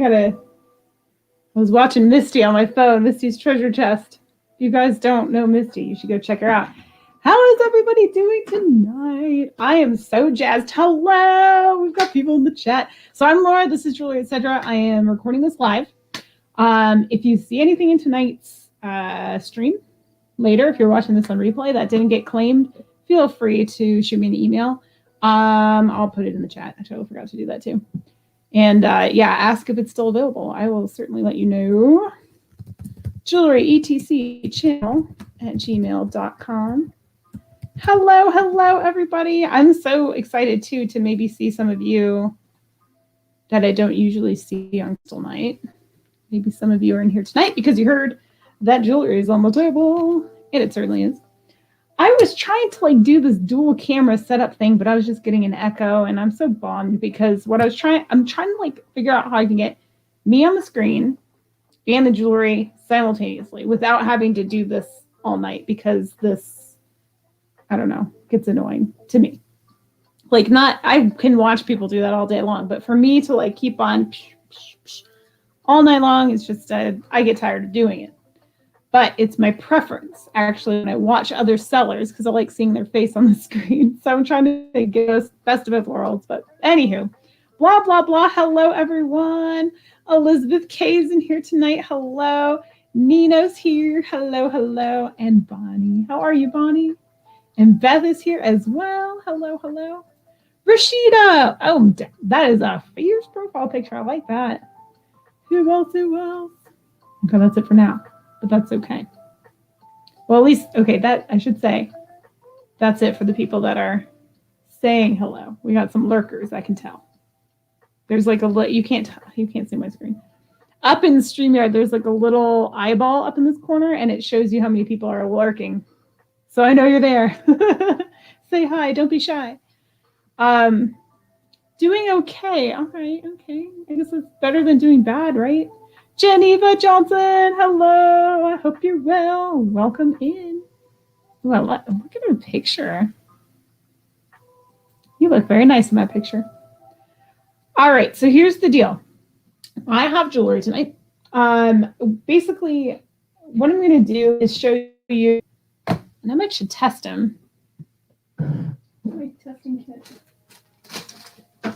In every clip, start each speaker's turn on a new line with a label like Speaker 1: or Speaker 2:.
Speaker 1: I was watching Misty on my phone, Misty's treasure chest. If you guys don't know Misty, you should go check her out. How is everybody doing tonight? I am so jazzed. Hello. We've got people in the chat. So I'm Laura. This is Julie, etc. I am recording this live. If you see anything in tonight's stream later, if you're watching this on replay that didn't get claimed, feel free to shoot me an email. I'll put it in the chat. I totally forgot to do that too. And yeah, ask if it's still available. I will certainly let you know. Jewelry etc channel at gmail.com. Hello, everybody. I'm so excited too to maybe see some of you that I don't usually see on Crystal Night. Maybe some of you are in here tonight because you heard that jewelry is on the table, and it certainly is. I was trying to do this dual camera setup thing, but I was just getting an echo, and I'm so bummed because I'm trying to figure out how I can get me on the screen and the jewelry simultaneously without having to do this all night, because this, I don't know, gets annoying to me. I can watch people do that all day long, but for me to keep on all night long, it's just, I get tired of doing it. But it's my preference, actually, when I watch other sellers, because I like seeing their face on the screen. So I'm trying to get us best of both worlds. But anywho, blah, blah, blah. Hello, everyone. Elizabeth K's in here tonight. Hello. Nino's here. Hello, hello. And Bonnie. How are you, Bonnie? And Beth is here as well. Hello, hello. Rashida. Oh, that is a fierce profile picture. I like that. Who else? Okay, that's it for now. But that's okay. Well, at least, okay, that I should say, that's it for the people that are saying hello. We got some lurkers, I can tell. There's you can't see my screen. Up in StreamYard, there's a little eyeball up in this corner, and it shows you how many people are lurking. So I know you're there. Say hi, don't be shy. Doing okay. All right, okay. I guess it's better than doing bad, right? Geneva Johnson, hello. I hope you're well. Welcome in. Well, look at her picture. You look very nice in that picture. All right, so here's the deal. I have jewelry tonight. Basically, what I'm going to do is show you, and I might should test them. My testing kit. I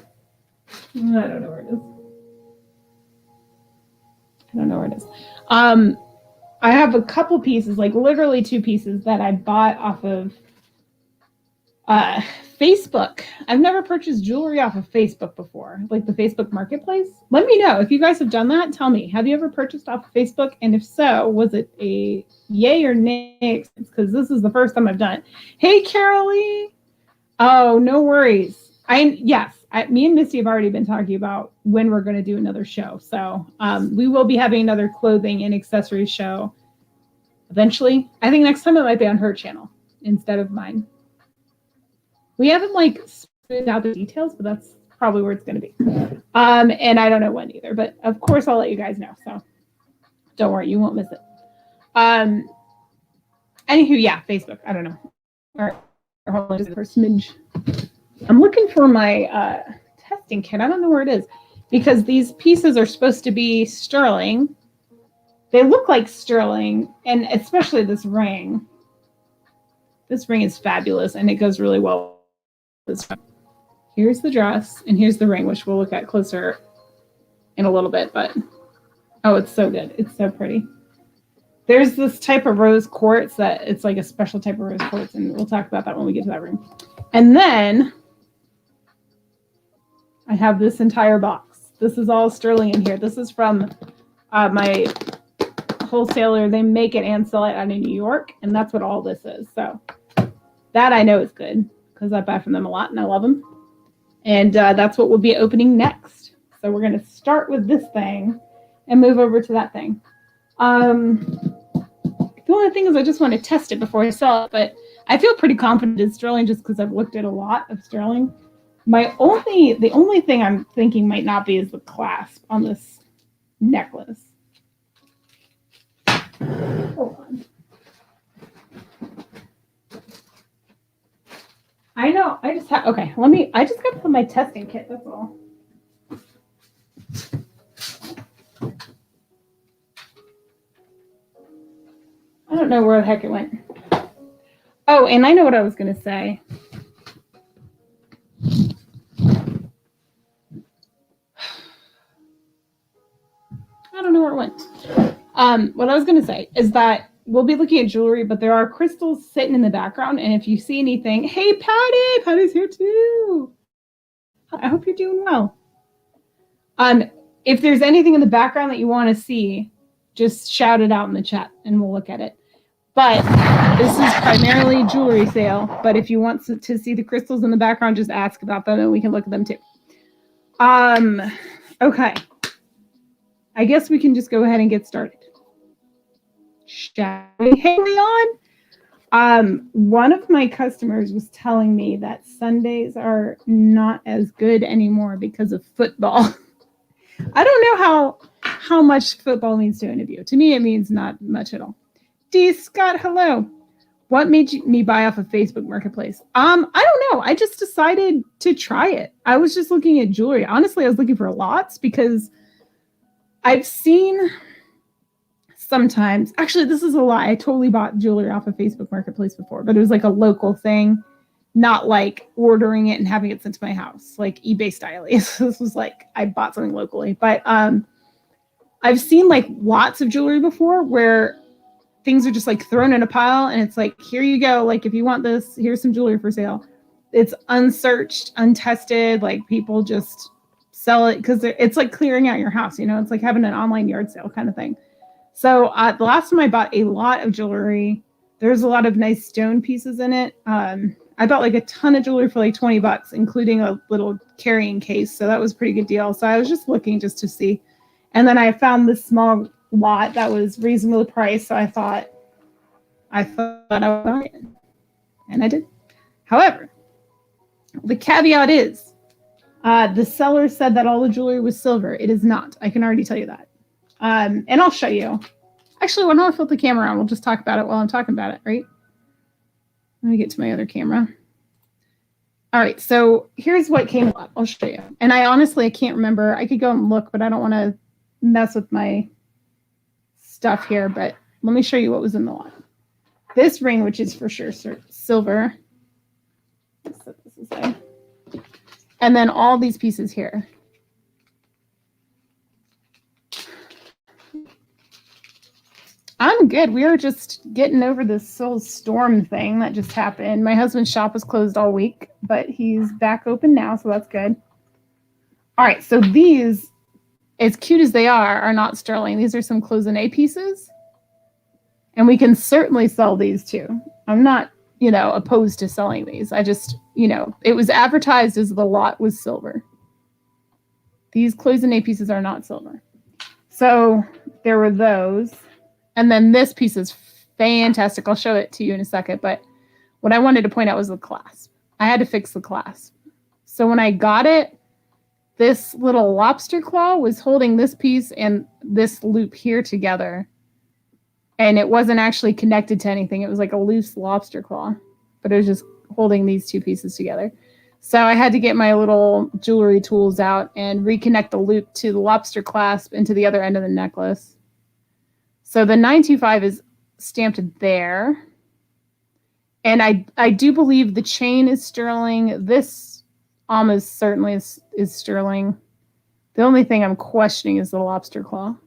Speaker 1: don't know where it is. I don't know where it is. I have a couple pieces, literally 2 pieces that I bought off of Facebook. I've never purchased jewelry off of Facebook before, the Facebook Marketplace. Let me know if you guys have done that. Tell me, have you ever purchased off of Facebook? And if so, was it a yay or nay? Because this is the first time I've done it. Hey, Carolee. Oh, no worries. Me and Misty have already been talking about when we're going to do another show. So we will be having another clothing and accessories show eventually. I think next time it might be on her channel instead of mine. We haven't smoothed out the details, but that's probably where it's going to be. And I don't know when either, but of course I'll let you guys know. So don't worry, you won't miss it. Anywho, yeah, Facebook. I don't know. Or hold on, just for a smidge. I'm looking for my testing kit. I don't know where it is because these pieces are supposed to be sterling. They look like sterling, and especially this ring. This ring is fabulous, and it goes really well with this. Here's the dress, and here's the ring, which we'll look at closer in a little bit. But, oh, it's so good. It's so pretty. There's this type of rose quartz that it's a special type of rose quartz, and we'll talk about that when we get to that room. And then I have this entire box. This is all sterling in here. This is from my wholesaler. They make it and sell it out in New York, and that's what all this is. So that I know is good because I buy from them a lot, and I love them. And that's what we'll be opening next. So we're going to start with this thing and move over to that thing. The only thing is I just want to test it before I sell it, but I feel pretty confident in sterling just because I've looked at a lot of sterling. The only thing I'm thinking might not be is the clasp on this necklace. Hold on. I know, I just got to put my testing kit, that's all. don't know where the heck it went. Oh, and I know what I was going to say. I don't know where it went. What I was going to say is that we'll be looking at jewelry, but there are crystals sitting in the background. And if you see anything, hey, Patty, Patty's here too. I hope you're doing well. If there's anything in the background that you want to see, just shout it out in the chat and we'll look at it. But this is primarily jewelry sale. But if you want to see the crystals in the background, just ask about them and we can look at them too. Okay. I guess we can just go ahead and get started. Shall we? Hey, Leon. One of my customers was telling me that Sundays are not as good anymore because of football. I don't know how much football means to any of you. To me, it means not much at all. D. Scott, hello. What made me buy off of Facebook Marketplace? I don't know. I just decided to try it. I was just looking at jewelry. Honestly, I was looking for lots because I've seen sometimes, actually, this is a lie. I totally bought jewelry off of Facebook Marketplace before, but it was like a local thing, not like ordering it and having it sent to my house, like eBay style. This was like, I bought something locally, but I've seen like lots of jewelry before where things are just like thrown in a pile and it's like, here you go. Like, if you want this, here's some jewelry for sale. It's unsearched, untested, like people just sell it because it's like clearing out your house, it's like having an online yard sale kind of thing. So the last time I bought a lot of jewelry, there's a lot of nice stone pieces in it. I bought like a ton of jewelry for like $20, including a little carrying case. So that was a pretty good deal. So I was just looking just to see. And then I found this small lot that was reasonably priced. So I thought I would buy it. And I did. However, the caveat is the seller said that all the jewelry was silver. It is not. I can already tell you that. And I'll show you. Actually, why don't I flip the camera on? We'll just talk about it while I'm talking about it, right? Let me get to my other camera. All right, so here's what came up. I'll show you. And I can't remember. I could go and look, but I don't want to mess with my stuff here. But let me show you what was in the lot. This ring, which is for sure silver. Let's set this aside. And then all these pieces here. I'm good. We are just getting over this whole storm thing that just happened. My husband's shop was closed all week, but he's back open now, so that's good. All right, so these, as cute as they are not sterling. These are some cloisonné pieces, and we can certainly sell these too. I'm not, opposed to selling these. I just, it was advertised as the lot was silver. These cloisonné pieces are not silver. So there were those. And then this piece is fantastic. I'll show it to you in a second. But what I wanted to point out was the clasp. I had to fix the clasp. So when I got it, this little lobster claw was holding this piece and this loop here together. And it wasn't actually connected to anything. It was like a loose lobster claw. But it was just holding these two pieces together. So I had to get my little jewelry tools out and reconnect the loop to the lobster clasp into the other end of the necklace. So the 925 is stamped there. And I do believe the chain is sterling. This almost certainly is sterling. The only thing I'm questioning is the lobster claw.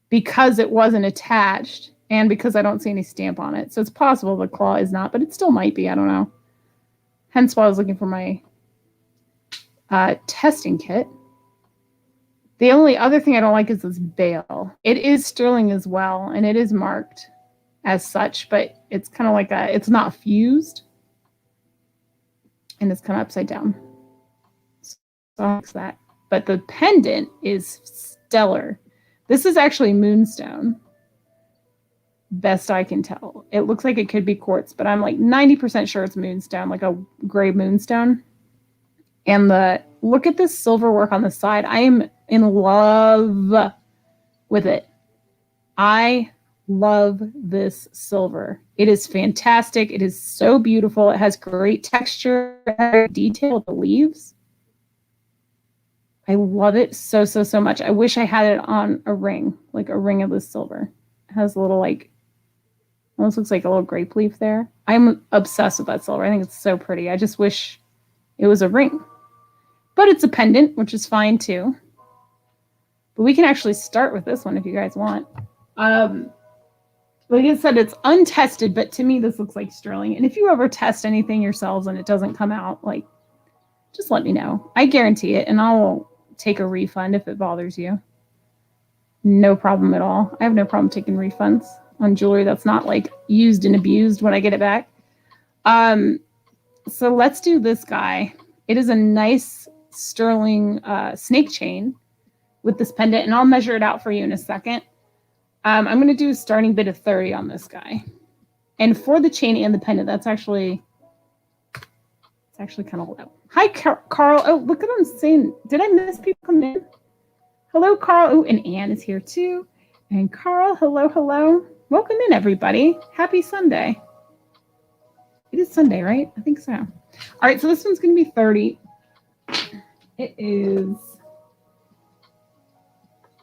Speaker 1: Because it wasn't attached and because I don't see any stamp on it. So it's possible the claw is not, but it still might be. I don't know. Hence why I was looking for my testing kit. The only other thing I don't like is this bail. It is sterling as well, and it is marked as such, but it's kind of like it's not fused, and it's kind of upside down. So that's that. But the pendant is stellar. This is actually moonstone, best I can tell. It looks like it could be quartz, but I'm like 90% sure it's moonstone, like a gray moonstone. And look at this silver work on the side. I am in love with it. I love this silver. It is fantastic. It is so beautiful. It has great texture, detail, the leaves. I love it so, so, so much. I wish I had it on a ring, like a ring of this silver. It has a little like Almost looks like a little grape leaf there. I'm obsessed with that silver. I think it's so pretty. I just wish it was a ring. But it's a pendant, which is fine too. But we can actually start with this one if you guys want. Like I said, it's untested, but to me, this looks like sterling. And if you ever test anything yourselves and it doesn't come out, like, just let me know. I guarantee it, and I'll take a refund if it bothers you. No problem at all. I have no problem taking refunds on jewelry that's not like used and abused when I get it back. So let's do this guy. It is a nice sterling snake chain with this pendant, and I'll measure it out for you in a second. I'm going to do a starting bid of 30 on this guy. And for the chain and the pendant, it's actually kind of low. Hi, Carl. Oh, look at them saying, did I miss people coming in? Hello, Carl. Oh, and Anne is here too. And Carl, hello, hello. Welcome in, everybody. Happy Sunday. It is Sunday, right? I think so. All right, so this one's going to be 30. It is,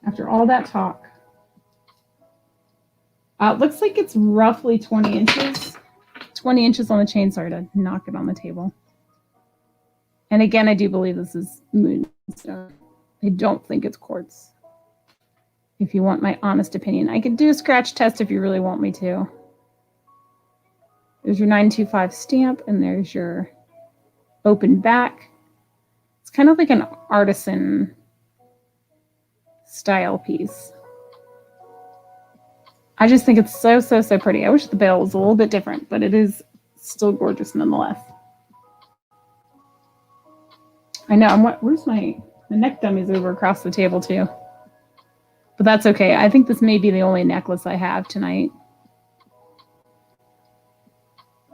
Speaker 1: after all that talk, looks like it's roughly 20 inches. 20 inches on the chain. Sorry to knock it on the table. And again, I do believe this is moonstone. I don't think it's quartz. If you want my honest opinion, I could do a scratch test if you really want me to. There's your 925 stamp, and there's your open back. It's kind of like an artisan style piece. I just think it's so, so, so pretty. I wish the bail was a little bit different, but it is still gorgeous nonetheless. I know. Where's my neck dummy's over across the table too. But that's okay. I think this may be the only necklace I have tonight.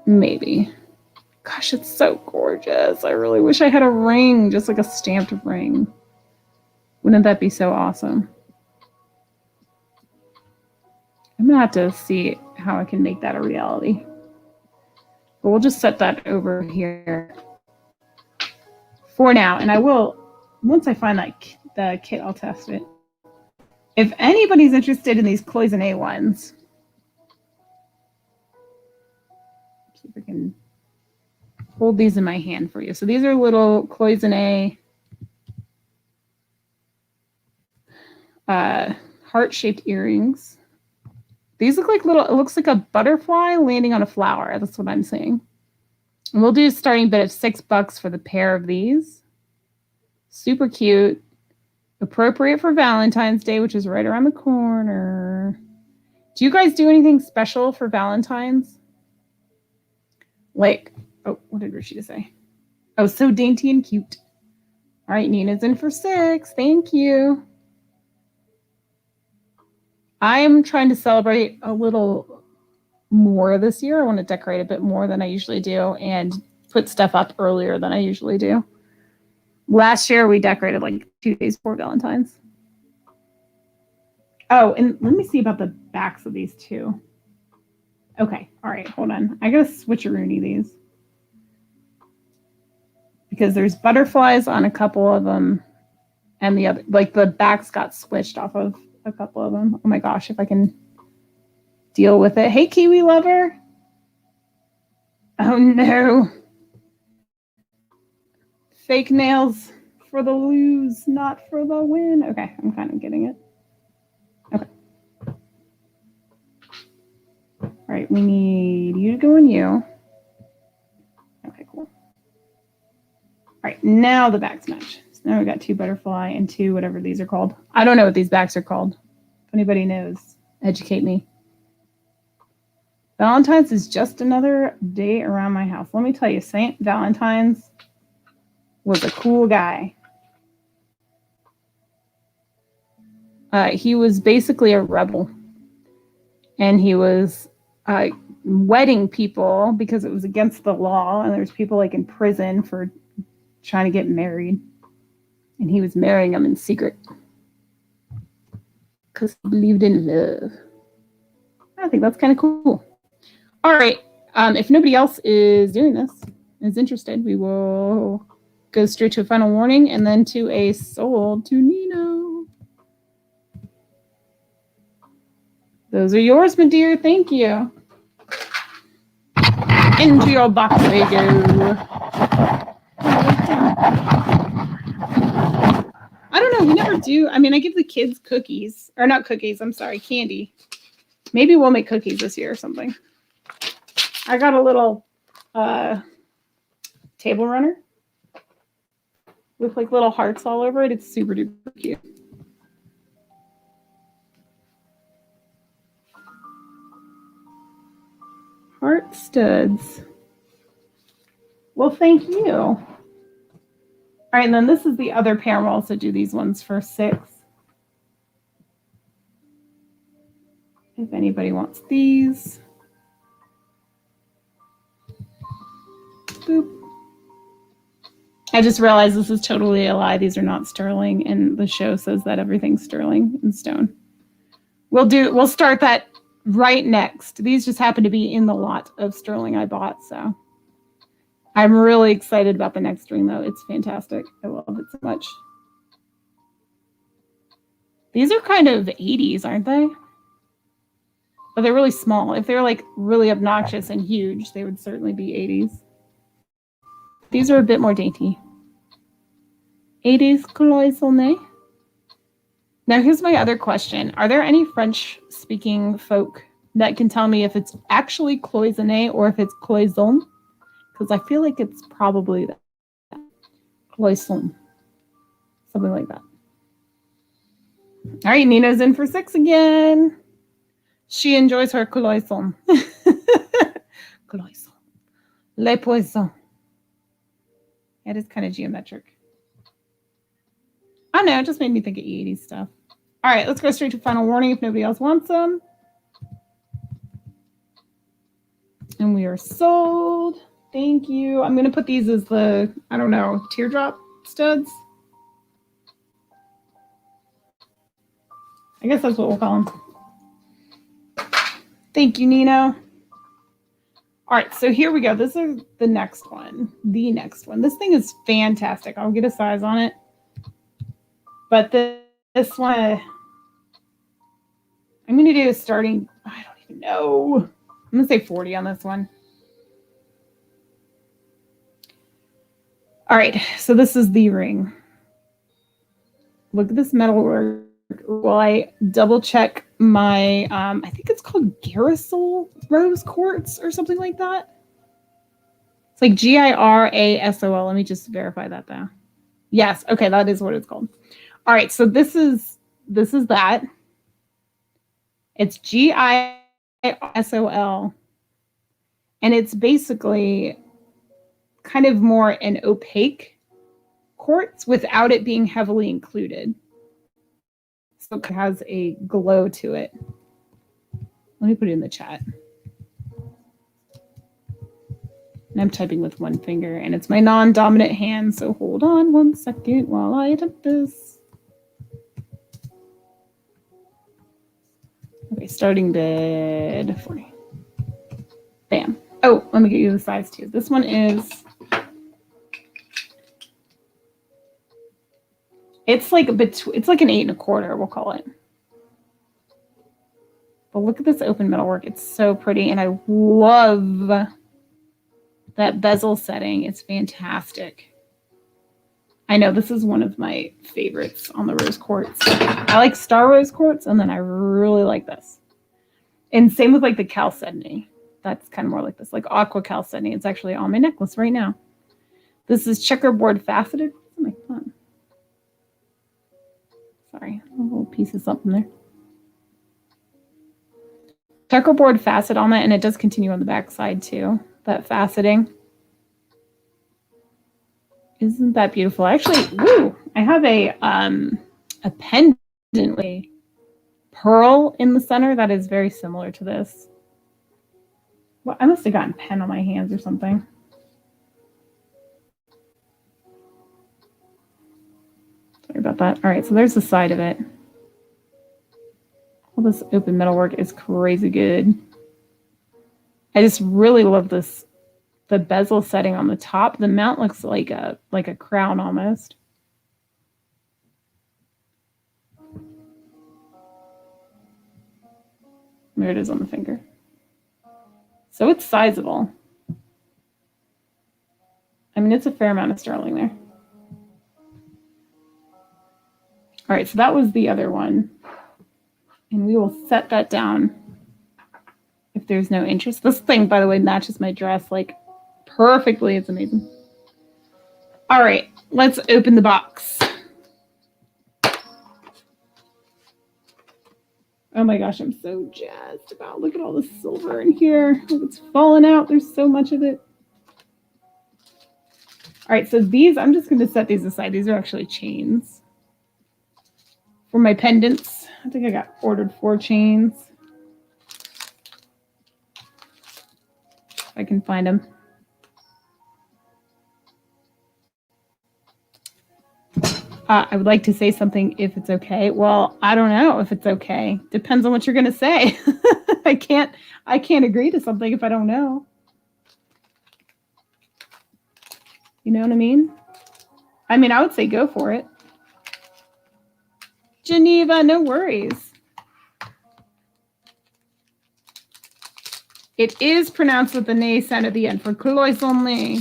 Speaker 1: Maybe. Gosh, it's so gorgeous. I really wish I had a ring, just like a stamped ring. Wouldn't that be so awesome? I'm going to have to see how I can make that a reality. But we'll just set that over here for now. And I will, once I find the kit, I'll test it. If anybody's interested in these cloisonne ones, see if I can hold these in my hand for you. So these are little cloisonne heart-shaped earrings. These look like little, it looks like a butterfly landing on a flower. That's what I'm saying. And we'll do a starting bid of $6 for the pair of these. Super cute. Appropriate for Valentine's Day, which is right around the corner. Do you guys do anything special for Valentine's? Like, oh, what did Rashida say? Oh, so dainty and cute. All right, Nina's in for 6. Thank you. I am trying to celebrate a little more this year. I want to decorate a bit more than I usually do and put stuff up earlier than I usually do. Last year, we decorated like 2 days before Valentine's. Oh, and let me see about the backs of these too. Okay, all right, hold on. I gotta switcheroonie these. Because there's butterflies on a couple of them, and the other, like the backs got switched off of a couple of them. Oh my gosh, if I can deal with it. Hey, Kiwi lover. Oh no. Fake nails for the lose, not for the win. Okay, I'm kind of getting it. Okay. All right, we need you to go on you. Okay, cool. All right, now the backs match. So now we got 2 butterfly and 2 whatever these are called. I don't know what these backs are called. If anybody knows, educate me. Valentine's is just another day around my house. Let me tell you, St. Valentine's was a cool guy. He was basically a rebel. And he was wedding people because it was against the law. And there's people like in prison for trying to get married. And he was marrying them in secret. Because he believed in love. I think that's kind of cool. All right. If nobody else is doing this, is interested, we will go straight to a final warning and then to a sold to Nino. Those are yours, my dear. Thank you. Into your box we go. I don't know. We never do. I mean, I give the kids cookies. Or not cookies. I'm sorry. Candy. Maybe we'll make cookies this year or something. I got a little table runner with like little hearts all over it. It's super duper cute. Heart studs. Well, thank you. All right, and then this is the other pair. We'll also do these ones for 6. If anybody wants these. Boop. I just realized this is totally a lie. These are not sterling, and the show says that everything's sterling and stone. We'll start that right next. These just happen to be in the lot of sterling I bought, so I'm really excited about the next ring, though. It's fantastic. I love it so much. These are kind of 80s, aren't they? But they're really small. If they're like really obnoxious and huge, they would certainly be 80s. These are a bit more dainty. 80s cloisonné. Now, here's my other question. Are there any French-speaking folk that can tell me if it's actually cloisonné or if it's cloison? Because I feel like it's probably that. Cloison. Something like that. All right, Nina's in for 6 again. She enjoys her cloison. Cloison. Les poissons. It is kind of geometric. I don't know, it just made me think of 80s stuff. All right, let's go straight to final warning if nobody else wants them. And we are sold. Thank you. I'm going to put these as the, I don't know, teardrop studs. I guess that's what we'll call them. Thank you, Nino. All right, so here we go. This is the next one. The next one. This thing is fantastic. I'll get a size on it. But this one, I'm going to do a starting, I don't even know. I'm going to say 40 on this one. All right, so this is the ring. Look at this metal work. While I double check my, I think it's called Girasol rose quartz or something like that. It's like Girasol. Let me just verify that though. Yes, okay, that is what it's called. All right, so this is that. It's Girasol, and it's basically kind of more an opaque quartz without it being heavily included. So it has a glow to it. Let me put it in the chat. And I'm typing with one finger, and it's my non-dominant hand, so hold on one second while I attempt this. Okay, starting bid 40. Bam. Oh, let me get you the size too. This one is, it's like an 8 1/4, we'll call it. But look at this open metal work. It's so pretty, and I love that bezel setting. It's fantastic. I know this is one of my favorites on the rose quartz. I like star rose quartz, and then I really like this. And same with like the chalcedony. That's kind of more like this, like aqua chalcedony. It's actually on my necklace right now. This is checkerboard faceted. What's my fun? Sorry, a little piece of something there. Checkerboard facet on that, and it does continue on the back side too. That faceting. Isn't that beautiful? Actually, woo, I have a pendant with pearl in the center that is very similar to this. Well, I must have gotten pen on my hands or something. Sorry about that. All right, so there's the side of it. All this open metal work is crazy good. I just really love this. The bezel setting on the top. The mount looks like a crown almost. There it is on the finger. So it's sizable. I mean, it's a fair amount of sterling there. All right, so that was the other one. And we will set that down if there's no interest. This thing, by the way, matches my dress like perfectly. It's amazing. All right, let's open the box. Oh my gosh, I'm so jazzed about. Look at all the silver in here. It's falling out. There's so much of it. All right, so these, I'm just going to set these aside. These are actually chains for my pendants. I think I ordered 4 chains. If I can find them. I would like to say something if it's okay. Well, I don't know if it's okay. Depends on what you're going to say. I can't agree to something if I don't know. You know what I mean? I mean, I would say go for it. Geneva, no worries. It is pronounced with the nay sound at the end for cloisonné.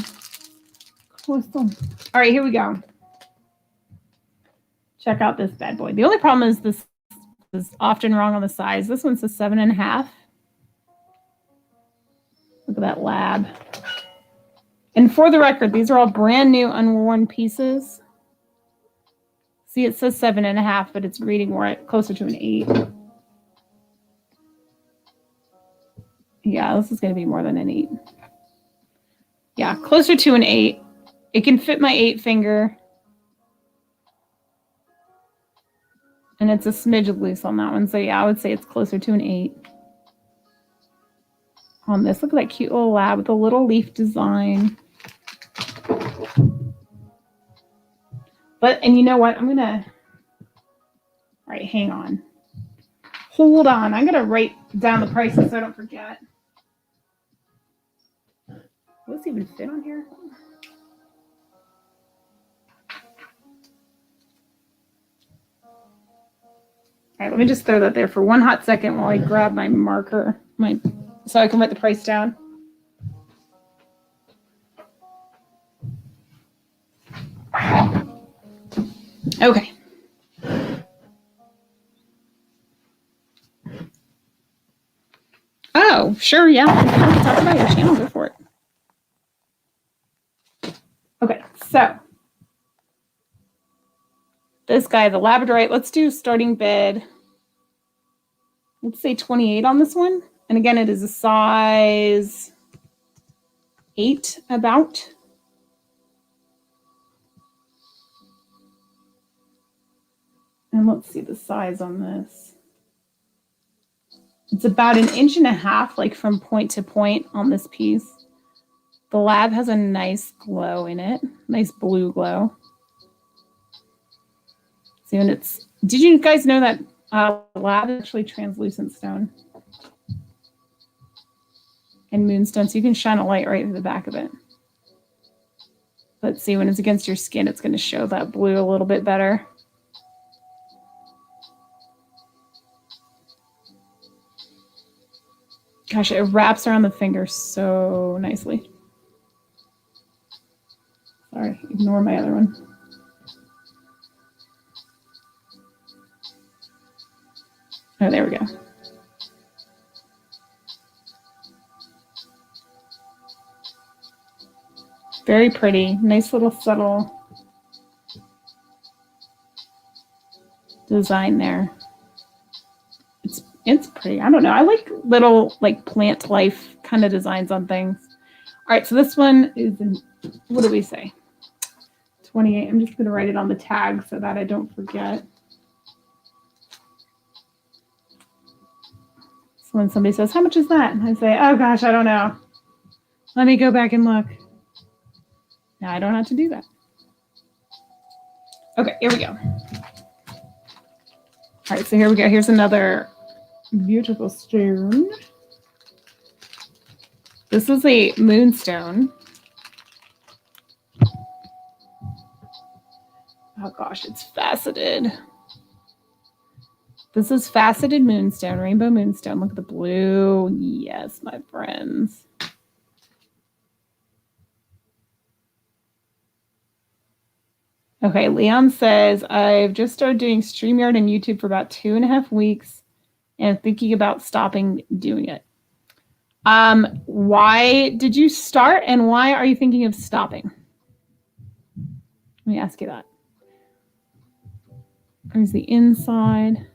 Speaker 1: Cloison. All right, here we go. Check out this bad boy. The only problem is this is often wrong on the size. This one says 7.5. Look at that lab. And for the record, these are all brand new unworn pieces. See, it says 7.5, but it's reading more closer to an 8. Yeah, this is going to be more than an 8. Yeah, closer to an 8. It can fit my 8 finger. And it's a smidge loose on that one. So yeah, I would say it's closer to an 8. On this, look at that cute little lab with a little leaf design. And you know what? I'm going to, all right, hang on. Hold on. I'm going to write down the prices so I don't forget. Will this even fit on here? All right, let me just throw that there for one hot second while I grab my marker, so I can write the price down. Okay. Oh, sure, yeah. If you want to talk about your channel, go for it. Okay, so this guy, the labradorite, let's do starting bid. Let's say 28 on this one. And again, it is a size 8 about. And let's see the size on this. It's about 1.5 inches, like from point to point on this piece. The lab has a nice glow in it, nice blue glow. See, and it's, did you guys know that lab is actually translucent stone and moonstone, so you can shine a light right in the back of it. Let's see, when it's against your skin, it's going to show that blue a little bit better. Gosh, it wraps around the finger so nicely. Sorry, ignore my other one. Oh, there we go. Very pretty. Nice little subtle design there. It's pretty. I don't know. I like little like plant life kind of designs on things. All right, so this one is in, what do we say? 28. I'm just going to write it on the tag so that I don't forget. So when somebody says, how much is that? And I say, oh gosh, I don't know. Let me go back and look. Now I don't have to do that. Okay, here we go. All right, so here we go. Here's another beautiful stone. This is a moonstone. Oh gosh, it's faceted. This is faceted moonstone, rainbow moonstone. Look at the blue. Yes, my friends. Okay, Leon says, I've just started doing StreamYard and YouTube for about 2.5 weeks and thinking about stopping doing it. Why did you start and why are you thinking of stopping? Let me ask you that. There's the inside.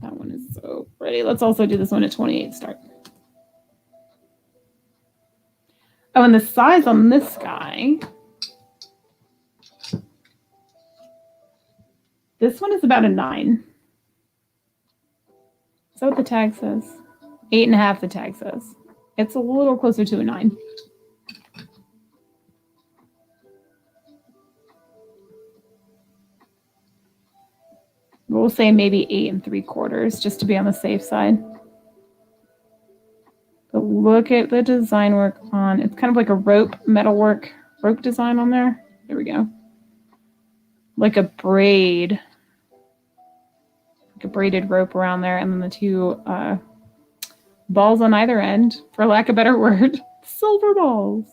Speaker 1: That one is so pretty. Let's also do this one at 28 start. Oh, and the size on this guy. This one is about a 9. Is that what the tag says? 8.5 the tag says. It's a little closer to a 9. We'll say maybe 8 3/4 just to be on the safe side. But look at the design work on, it's kind of like a rope, metalwork rope design on there. There we go. Like a braid. Like a braided rope around there. And then the 2 balls on either end, for lack of a better word. Silver balls.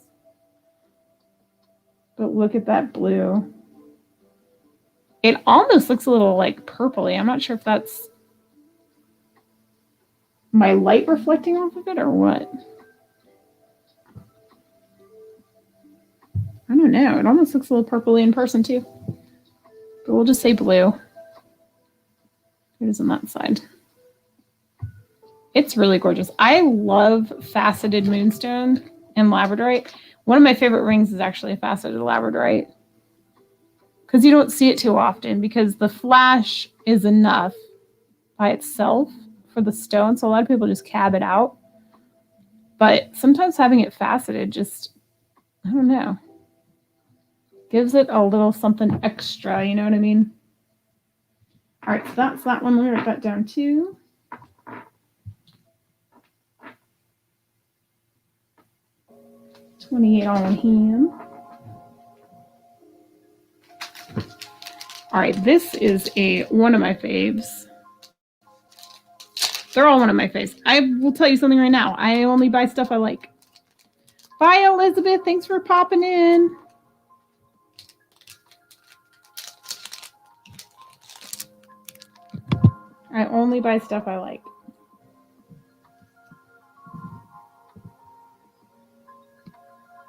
Speaker 1: But look at that blue. It almost looks a little like purpley. I'm not sure if that's my light reflecting off of it or what. I don't know. It almost looks a little purpley in person too. But we'll just say blue. It is on that side. It's really gorgeous. I love faceted moonstone and labradorite. One of my favorite rings is actually a faceted labradorite. Because you don't see it too often because the flash is enough by itself for the stone. So a lot of people just cab it out. But sometimes having it faceted just, I don't know, gives it a little something extra, you know what I mean? All right, so that's that one. We'll write that down too. $28 on hand. All right, this is one of my faves. They're all one of my faves. I will tell you something right now. I only buy stuff I like. Bye, Elizabeth. Thanks for popping in. I only buy stuff I like.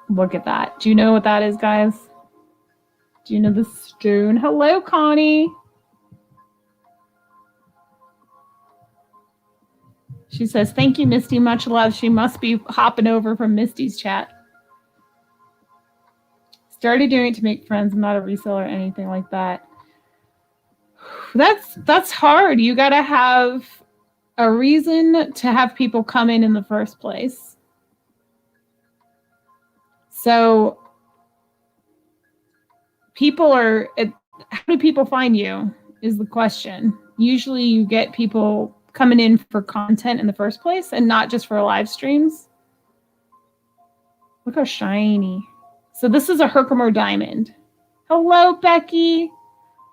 Speaker 1: Look at that. Do you know what that is, guys? Do you know the stone? Hello, Connie. She says, thank you, Misty. Much love. She must be hopping over from Misty's chat. Started doing it to make friends. I'm not a reseller or anything like that. That's hard. You got to have a reason to have people come in the first place. So how do people find you is the question. Usually you get people coming in for content in the first place and not just for live streams. Look how shiny. So this is a Herkimer diamond. Hello, Becky.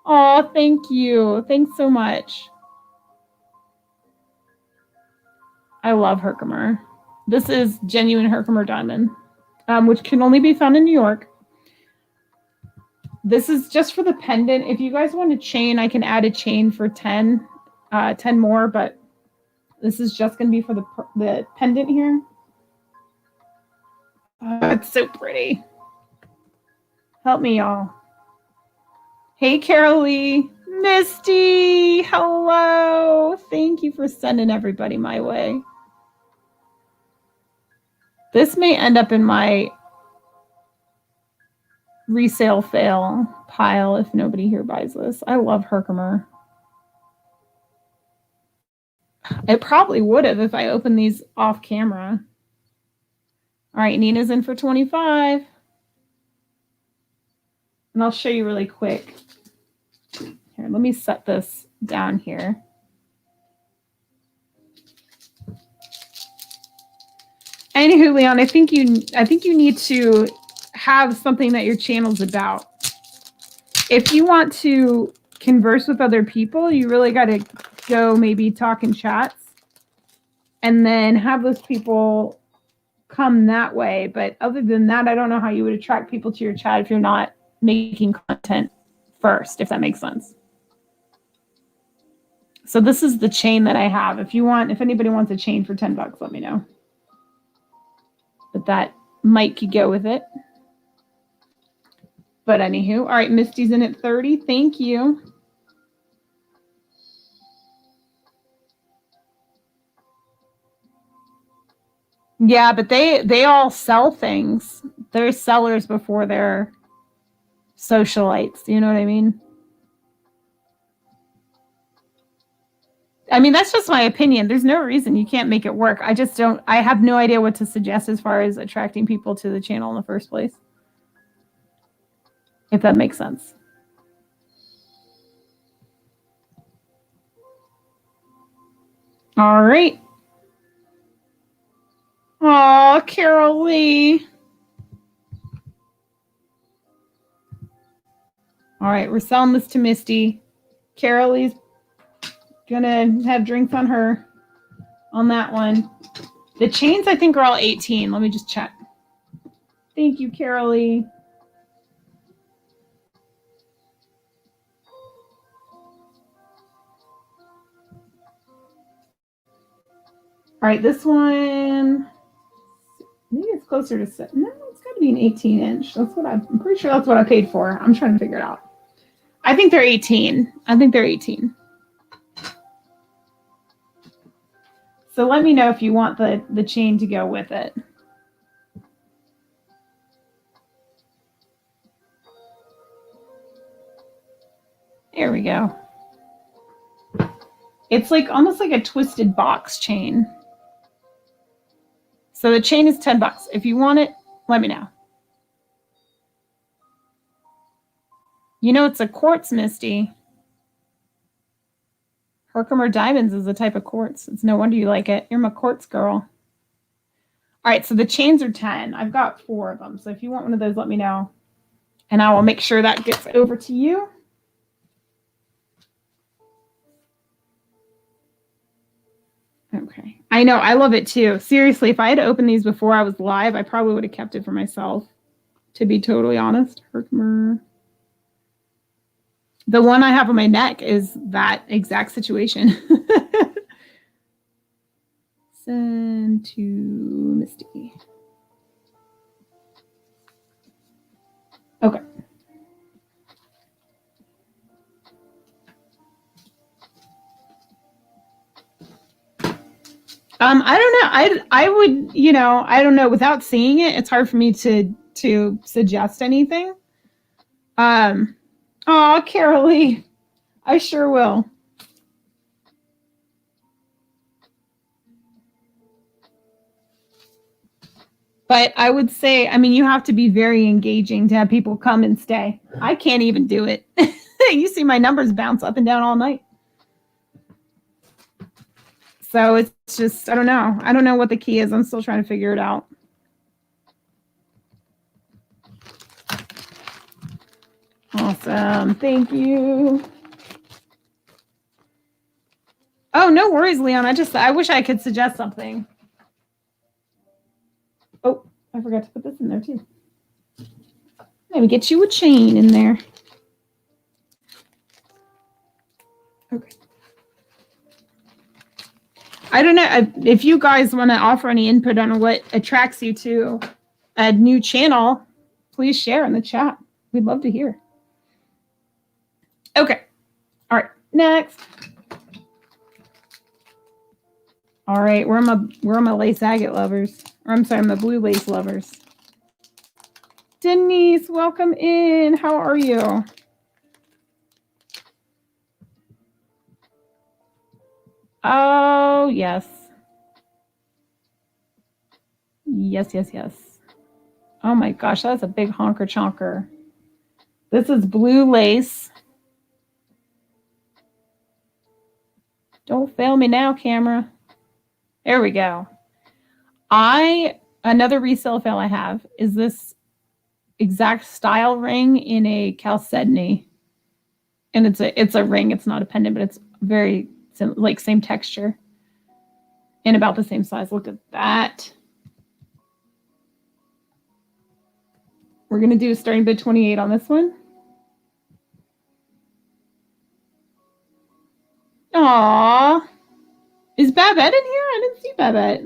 Speaker 1: Oh, thank you. Thanks so much. I love Herkimer. This is genuine Herkimer diamond, which can only be found in New York. This is just for the pendant. If you guys want a chain, I can add a chain for 10 more, but this is just going to be for the pendant here. It's so pretty. Help me, y'all. Hey, Carolee. Misty, hello. Thank you for sending everybody my way. This may end up in my resale fail pile if nobody here buys this. I love Herkimer. It probably would have if I opened these off camera. All right, Nina's in for 25. And I'll show you really quick. Here, let me set this down here. Anywho, Leon, I think you need to have something that your channel's about. If you want to converse with other people, you really got to go maybe talk in chats and then have those people come that way. But other than that, I don't know how you would attract people to your chat if you're not making content first, if that makes sense. So this is the chain that I have. If anybody wants a chain for $10, let me know. But that mic could go with it. But anywho, all right, Misty's in at 30. Thank you. Yeah, but they all sell things. They're sellers before they're socialites. You know what I mean? I mean, that's just my opinion. There's no reason you can't make it work. I have no idea what to suggest as far as attracting people to the channel in the first place. If that makes sense. All right. Oh, Carol Lee. All right, we're selling this to Misty. Carol Lee's gonna have drinks on her on that one. The chains, I think, are all 18. Let me just check. Thank you, Carol Lee. All right, this one, maybe it's closer to 7. No, it's got to be an 18-inch. I'm pretty sure that's what I paid for. I'm trying to figure it out. I think they're 18. So let me know if you want the chain to go with it. There we go. It's like almost like a twisted box chain. So the chain is $10. If you want it, let me know. You know, it's a quartz, Misty. Herkimer Diamonds is a type of quartz. It's no wonder you like it. You're my quartz girl. All right, so the chains are 10. I've got 4 of them. So if you want one of those, let me know. And I will make sure that gets over to you. Okay. I know. I love it too. Seriously, if I had opened these before I was live, I probably would have kept it for myself, to be totally honest. Herkimer. The one I have on my neck is that exact situation. Send to Misty. Okay. I don't know. I would, I don't know. Without seeing it, it's hard for me to suggest anything. Oh, Carolee, I sure will. But I would say, I mean, you have to be very engaging to have people come and stay. I can't even do it. You see my numbers bounce up and down all night. So it's just, I don't know. I don't know what the key is. I'm still trying to figure it out. Awesome. Thank you. Oh, no worries, Leon. I wish I could suggest something. Oh, I forgot to put this in there too. Let me get you a chain in there. Okay. I don't know if you guys want to offer any input on what attracts you to a new channel, please share in the chat. We'd love to hear. Okay. All right. Next. All right. Where are my lace agate lovers? Or I'm sorry, my blue lace lovers. Denise, welcome in. How are you? Oh, yes. Yes. Oh my gosh, that's a big honker chonker. This is blue lace. Don't fail me now, camera. There we go. Another resale fail I have is this exact style ring in a chalcedony. And it's a ring, it's not a pendant, but it's very like same texture and about the same size. Look at that. We're going to do starting bid 28 on this one. Aww. Is Babette in here? I didn't see Babette.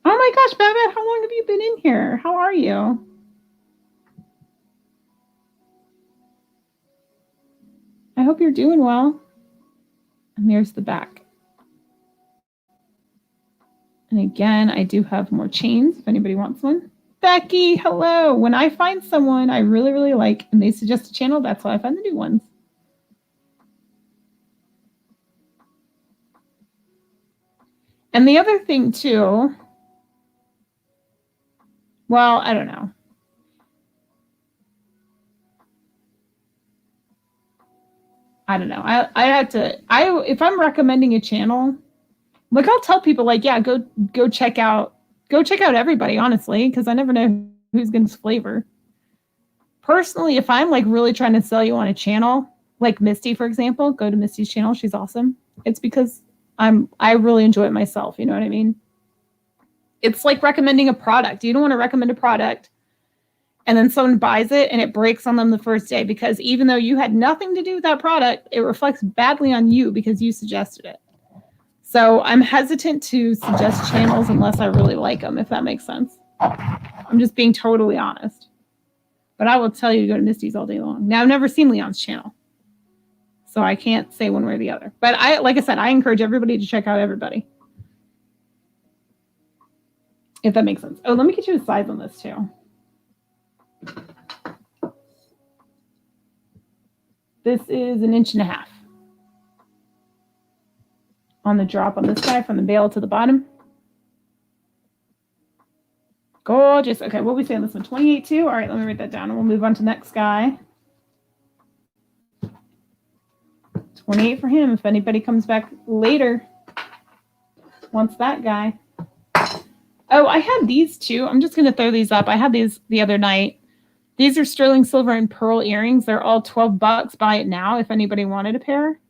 Speaker 1: Oh my gosh, Babette, how long have you been in here? How are you? I hope you're doing well. And there's the back. And again, I do have more chains if anybody wants one. Becky, hello. When I find someone I really, really like and they suggest a channel, that's how I find the new ones. And the other thing too, well, I don't know. If I'm recommending a channel, like I'll tell people like, yeah, go check out everybody, honestly, because I never know who's going to flavor. Personally, if I'm like really trying to sell you on a channel, like Misty, for example, go to Misty's channel. She's awesome. It's because I really enjoy it myself. You know what I mean? It's like recommending a product. You don't want to recommend a product and then someone buys it and it breaks on them the first day, because even though you had nothing to do with that product, it reflects badly on you because you suggested it. So I'm hesitant to suggest channels unless I really like them, if that makes sense. I'm just being totally honest. But I will tell you to go to Misty's all day long. Now, I've never seen Leon's channel, so I can't say one way or the other. But like I said, I encourage everybody to check out everybody, if that makes sense. Oh, let me get you a size on this too. This is 1.5 inches on the drop on this guy from the bail to the bottom. Gorgeous. Okay, what we say on this one? 28 too? All right, let me write that down and we'll move on to the next guy. 28 for him. If anybody comes back later, wants that guy. Oh, I had these too. I'm just going to throw these up. I had these the other night. These are sterling silver and pearl earrings. They're all $12. Buy it now if anybody wanted a pair.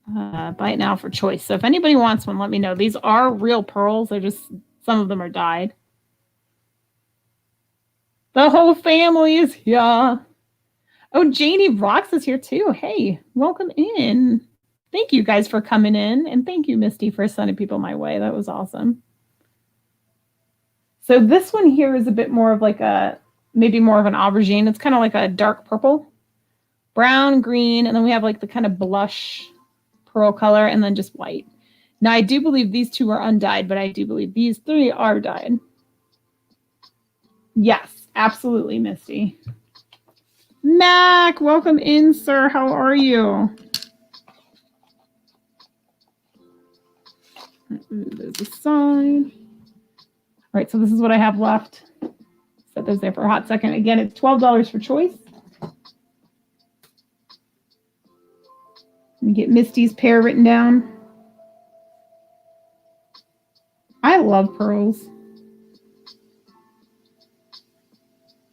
Speaker 1: Buy it now for choice. So if anybody wants one, let me know. These are real pearls. They're just, some of them are dyed. The whole family is here. Oh, Janie Rocks is here too. Hey, welcome in. Thank you guys for coming in. And thank you, Misty, for sending people my way. That was awesome. So this one here is a bit more of like maybe more of an aubergine. It's kind of like a dark purple, brown, green, and then we have like the kind of blush pearl color and then just white. Now, I do believe these two are undyed, but I do believe these 3 are dyed. Yes, absolutely, Misty. Mac, welcome in, sir. How are you? There's a sign. All right, so this is what I have left. Set those there for a hot second. Again, it's $12 for choice. Let me get Misty's pair written down. I love pearls.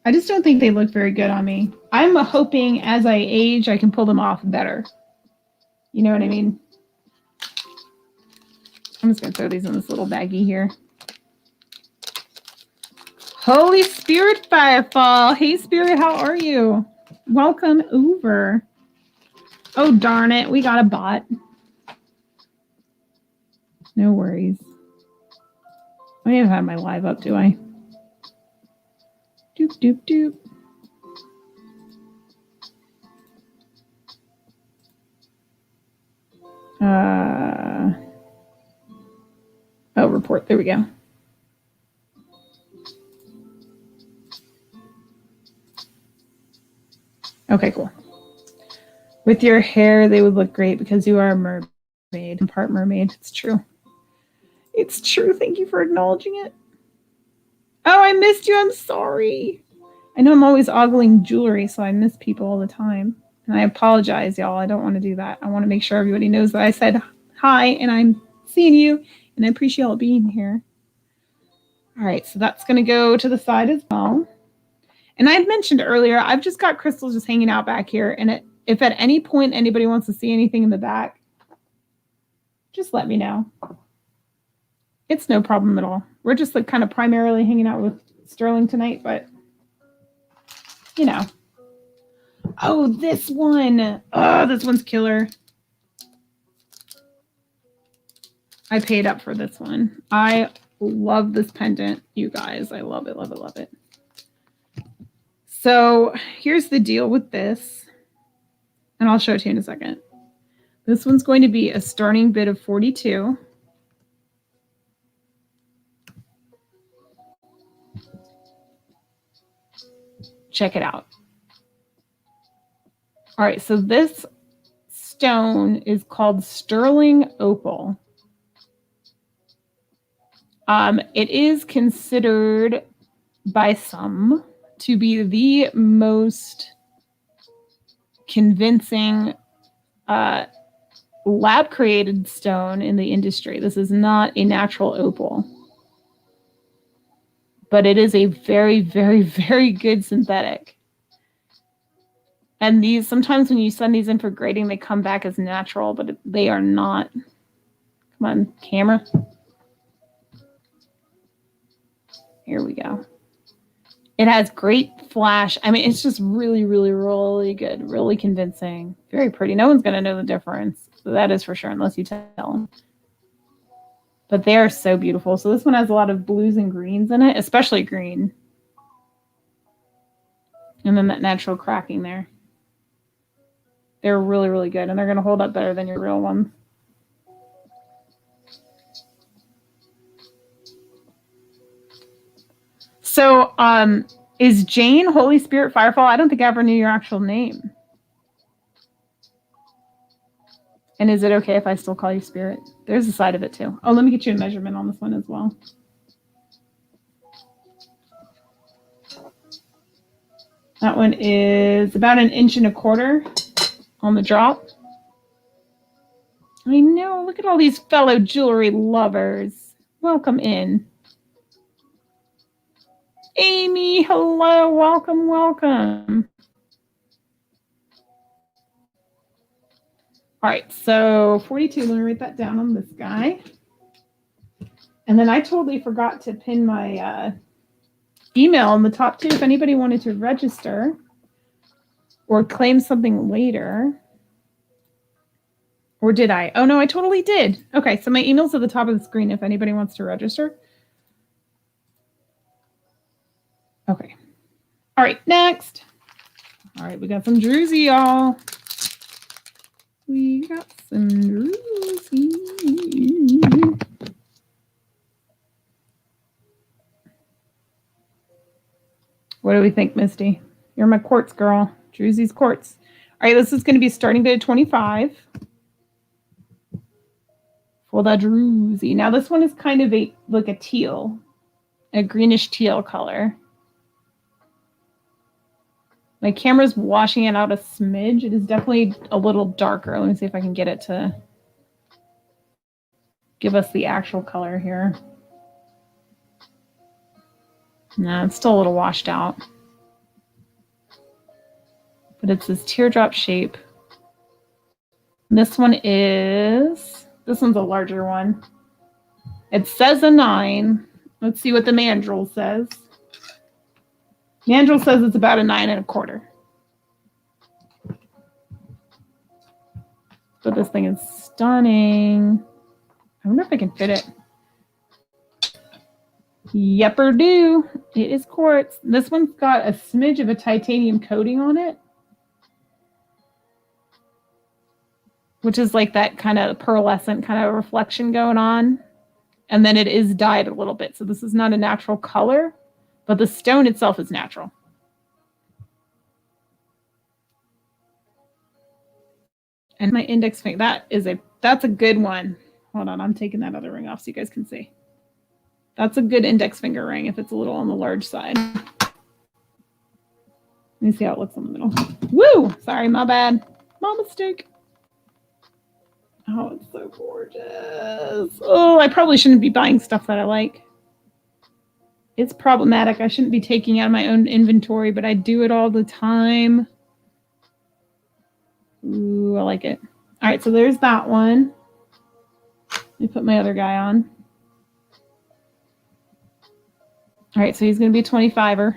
Speaker 1: I just don't think they look very good on me. I'm hoping as I age, I can pull them off better. You know what I mean? I'm just going to throw these in this little baggie here. Holy Spirit Firefall. Hey, Spirit, how are you? Welcome over. Oh, darn it. We got a bot. No worries. I don't have my live up, do I? Doop, doop, doop. Oh, report. There we go. Okay, cool. With your hair, they would look great because you are a mermaid. Part mermaid. It's true. It's true. Thank you for acknowledging it. Oh, I missed you. I'm sorry. I know I'm always ogling jewelry, so I miss people all the time. And I apologize, y'all. I don't want to do that. I want to make sure everybody knows that I said hi and I'm seeing you. And I appreciate y'all being here. All right, so that's going to go to the side as well. And I had mentioned earlier, I've just got crystals just hanging out back here. And if at any point anybody wants to see anything in the back, just let me know. It's no problem at all. We're just like kind of primarily hanging out with Sterling tonight, but you know. Oh, this one. Oh, this one's killer. I paid up for this one. I love this pendant, you guys. I love it, love it, love it. So here's the deal with this, and I'll show it to you in a second. This one's going to be a starting bid of 42. Check it out. All right, so this stone is called sterling opal. It is considered by some to be the most convincing lab-created stone in the industry. This is not a natural opal, but it is a very, very, very good synthetic. And these, sometimes when you send these in for grading, they come back as natural, but they are not. Come on, camera. Here we go. It has great flash. I mean, it's just really, really, really good. Really convincing. Very pretty. No one's going to know the difference. That is for sure, unless you tell them. But they are so beautiful. So this one has a lot of blues and greens in it, especially green. And then that natural cracking there. They're really, really good. And they're going to hold up better than your real ones. So, is Jane Holy Spirit Firefall? I don't think I ever knew your actual name. And is it okay if I still call you Spirit? There's a side of it too. Oh, let me get you a measurement on this one as well. That one is about 1.25 inches on the drop. I know, look at all these fellow jewelry lovers. Welcome in. Amy, hello, welcome, welcome. All right, so 42, let me write that down on this guy. And then I totally forgot to pin my email in the top two if anybody wanted to register or claim something later. Or did I? Oh, no, I totally did. Okay, so my email's at the top of the screen if anybody wants to register. Okay. All right, next. All right, we got some druzy, y'all. We got some druzy. What do we think, Misty? You're my quartz girl. Druzy's quartz. All right, this is going to be starting bid at 25 for the druzy. Now this one is kind of like a teal, a greenish teal color. My camera's washing it out a smidge. It is definitely a little darker. Let me see if I can get it to give us the actual color here. No, it's still a little washed out. But it's this teardrop shape. And this one's a larger one. It says a 9. Let's see what the mandrel says. Mandrel says it's about a 9.25. But this thing is stunning. I wonder if I can fit it. Yepper do. It is quartz. This one's got a smidge of a titanium coating on it, which is like that kind of pearlescent kind of reflection going on. And then it is dyed a little bit. So this is not a natural color, but the stone itself is natural. And my index finger, that's a good one. Hold on, I'm taking that other ring off so you guys can see. That's a good index finger ring if it's a little on the large side. Let me see how it looks in the middle. Woo! Sorry, my bad. My mistake. Oh, it's so gorgeous. Oh, I probably shouldn't be buying stuff that I like. It's problematic. I shouldn't be taking out of my own inventory, but I do it all the time. Ooh, I like it. All right, so there's that one. Let me put my other guy on. All right, so he's going to be 25er.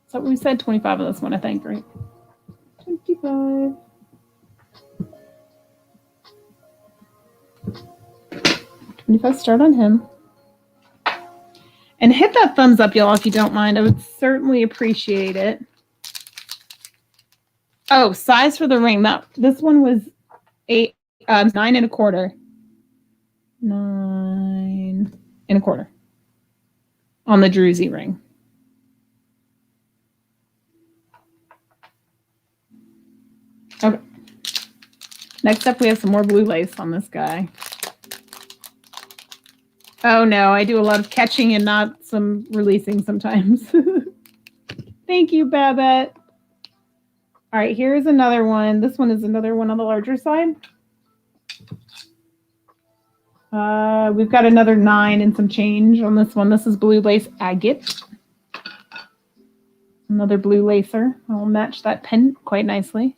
Speaker 1: So we said 25 on this one, I think, right? 25. 25 start on him. And hit that thumbs up, y'all, if you don't mind. I would certainly appreciate it. Oh, size for the ring. This one was 9 1/4. 9 1/4 on the druzy ring. Okay. Next up, we have some more blue lace on this guy. Oh no, I do a lot of catching and not some releasing sometimes. Thank you, Babette. All right, here's another one. This one is another one on the larger side. We've got another 9 and some change on this one. This is blue lace agate. Another blue lacer. I'll match that pen quite nicely.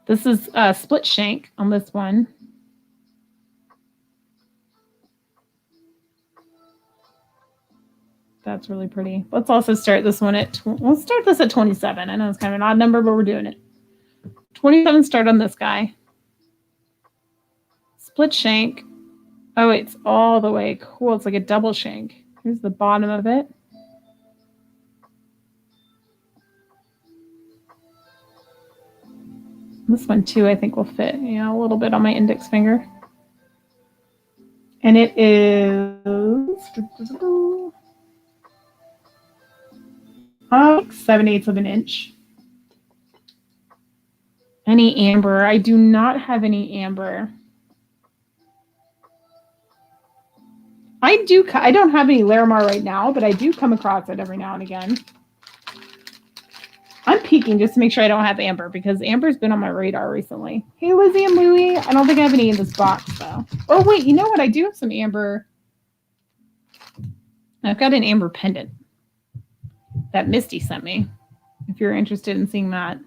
Speaker 1: This is a split shank on this one. That's really pretty. Let's also start this one at, let's start this at 27. I know it's kind of an odd number, but we're doing it. 27 start on this guy. Split shank. Oh, it's all the way cool. It's like a double shank. Here's the bottom of it. This one too, I think will fit, a little bit on my index finger. And it is 7/8 of an inch. Any amber? I do not have any amber. I don't have any Larimar right now, but I do come across it every now and again. I'm peeking just to make sure I don't have amber because amber's been on my radar recently. Hey, Lizzie and Louie. I don't think I have any in this box, though. Oh, wait. You know what? I do have some amber. I've got an amber pendant that Misty sent me, if you're interested in seeing that.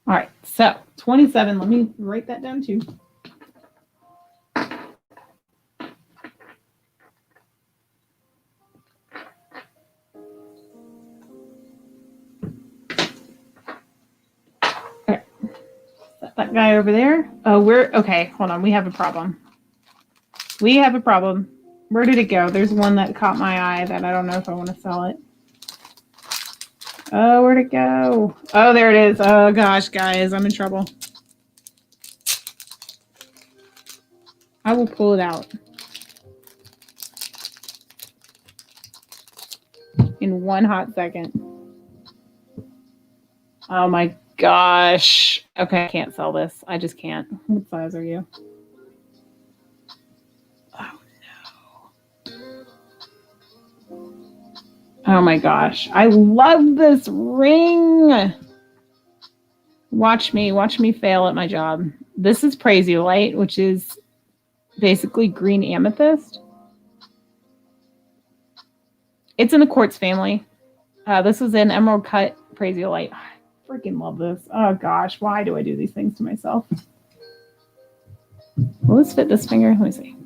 Speaker 1: All right, so 27. Let me write that down too. Okay, set that guy over there. Oh, okay. Hold on, we have a problem. We have a problem. Where did it go? There's one that caught my eye that I don't know if I want to sell it. Oh, where'd it go? Oh, there it is. Oh, gosh, guys, I'm in trouble. I will pull it out in one hot second. Oh, my gosh. Okay, I can't sell this. I just can't. What size are you? Oh, no. Oh my gosh. I love this ring. Watch me fail at my job. This is Praisiolite, which is basically green amethyst. It's in the quartz family. This was an emerald cut Praisiolite. I freaking love this. Oh gosh, why do I do these things to myself? Will this fit this finger? Let me see.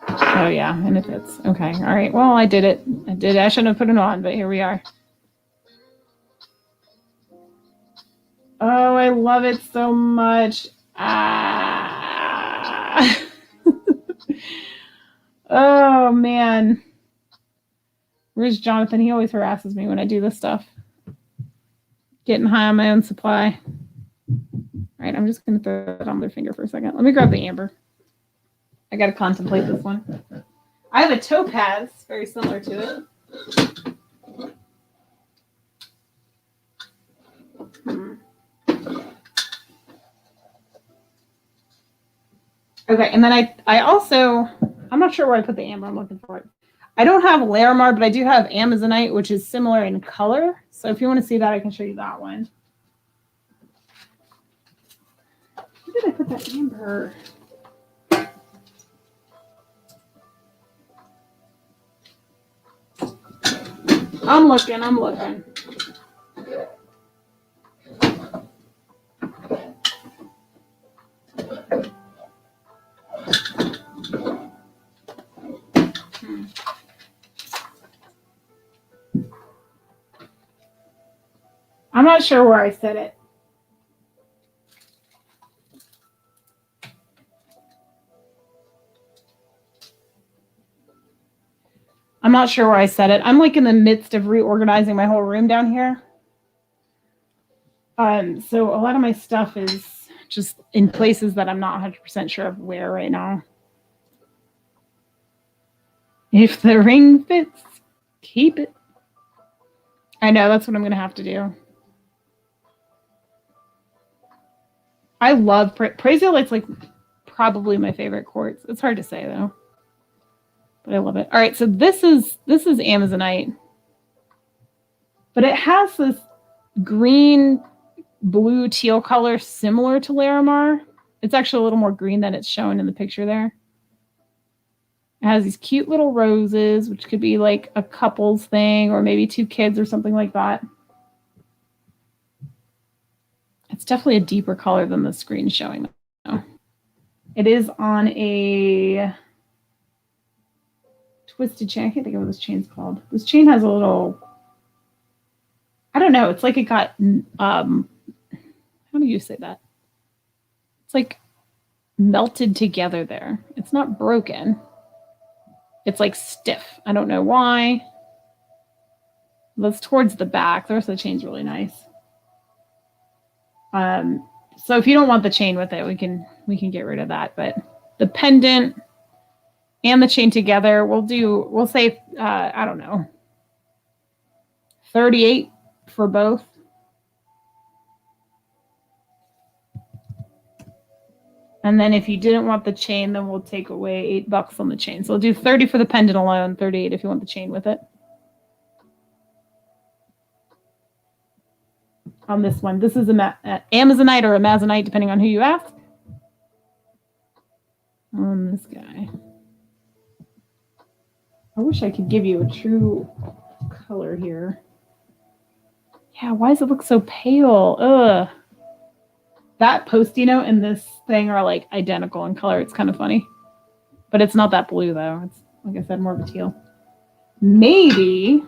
Speaker 1: Oh yeah, and it fits. Okay, all right. Well, I did it. I shouldn't have put it on, but here we are. Oh, I love it so much. Ah. Oh man. Where's Jonathan? He always harasses me when I do this stuff. Getting high on my own supply. All right, I'm just going to throw it on their finger for a second. Let me grab the amber. I got to contemplate this one. I have a topaz, very similar to it. Okay, and then I also, I'm not sure where I put the amber. I'm looking for it. I don't have Larimar, but I do have Amazonite, which is similar in color. So if you want to see that, I can show you that one. Where did I put that amber? I'm looking. I'm not sure where I set it. I'm not sure where I set it. I'm like in the midst of reorganizing my whole room down here. So a lot of my stuff is just in places that I'm not 100% sure of where right now. If the ring fits, keep it. I know, that's what I'm going to have to do. I love Praisiolite's like probably my favorite quartz. It's hard to say though, but I love it. All right, so this is Amazonite, but it has this green, blue, teal color similar to Larimar. It's actually a little more green than it's shown in the picture there. It has these cute little roses, which could be like a couple's thing or maybe two kids or something like that. It's definitely a deeper color than the screen showing. It is on a twisted chain. I can't think of what this chain's called. This chain has a little, I don't know. It's like it got, how do you say that? It's like melted together there. It's not broken. It's like stiff. I don't know why. That's towards the back. The rest of the chain's really nice. So if you don't want the chain with it, we can get rid of that. But the pendant and the chain together, we'll say, I don't know, 38 for both. And then if you didn't want the chain, then we'll take away $8 on the chain. So we'll do 30 for the pendant alone, 38 if you want the chain with it. On this one, this is Amazonite or Amazonite, depending on who you ask. On this guy. I wish I could give you a true color here. Yeah, why does it look so pale? Ugh. That Post-it note and this thing are like identical in color. It's kind of funny. But it's not that blue though. It's, like I said, more of a teal. Maybe.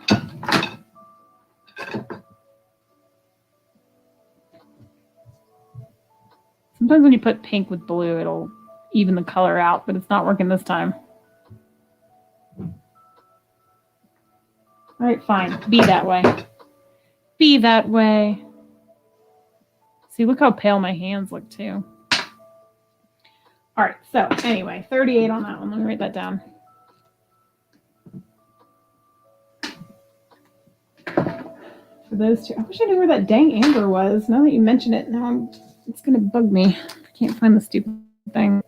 Speaker 1: Sometimes when you put pink with blue, it'll even the color out, but it's not working this time. All right, fine. Be that way. Be that way. See, look how pale my hands look too. All right, so anyway, 38 on that one. Let me write that down. For those two, I wish I knew where that dang amber was. Now that you mention it, now it's gonna bug me. I can't find the stupid thing.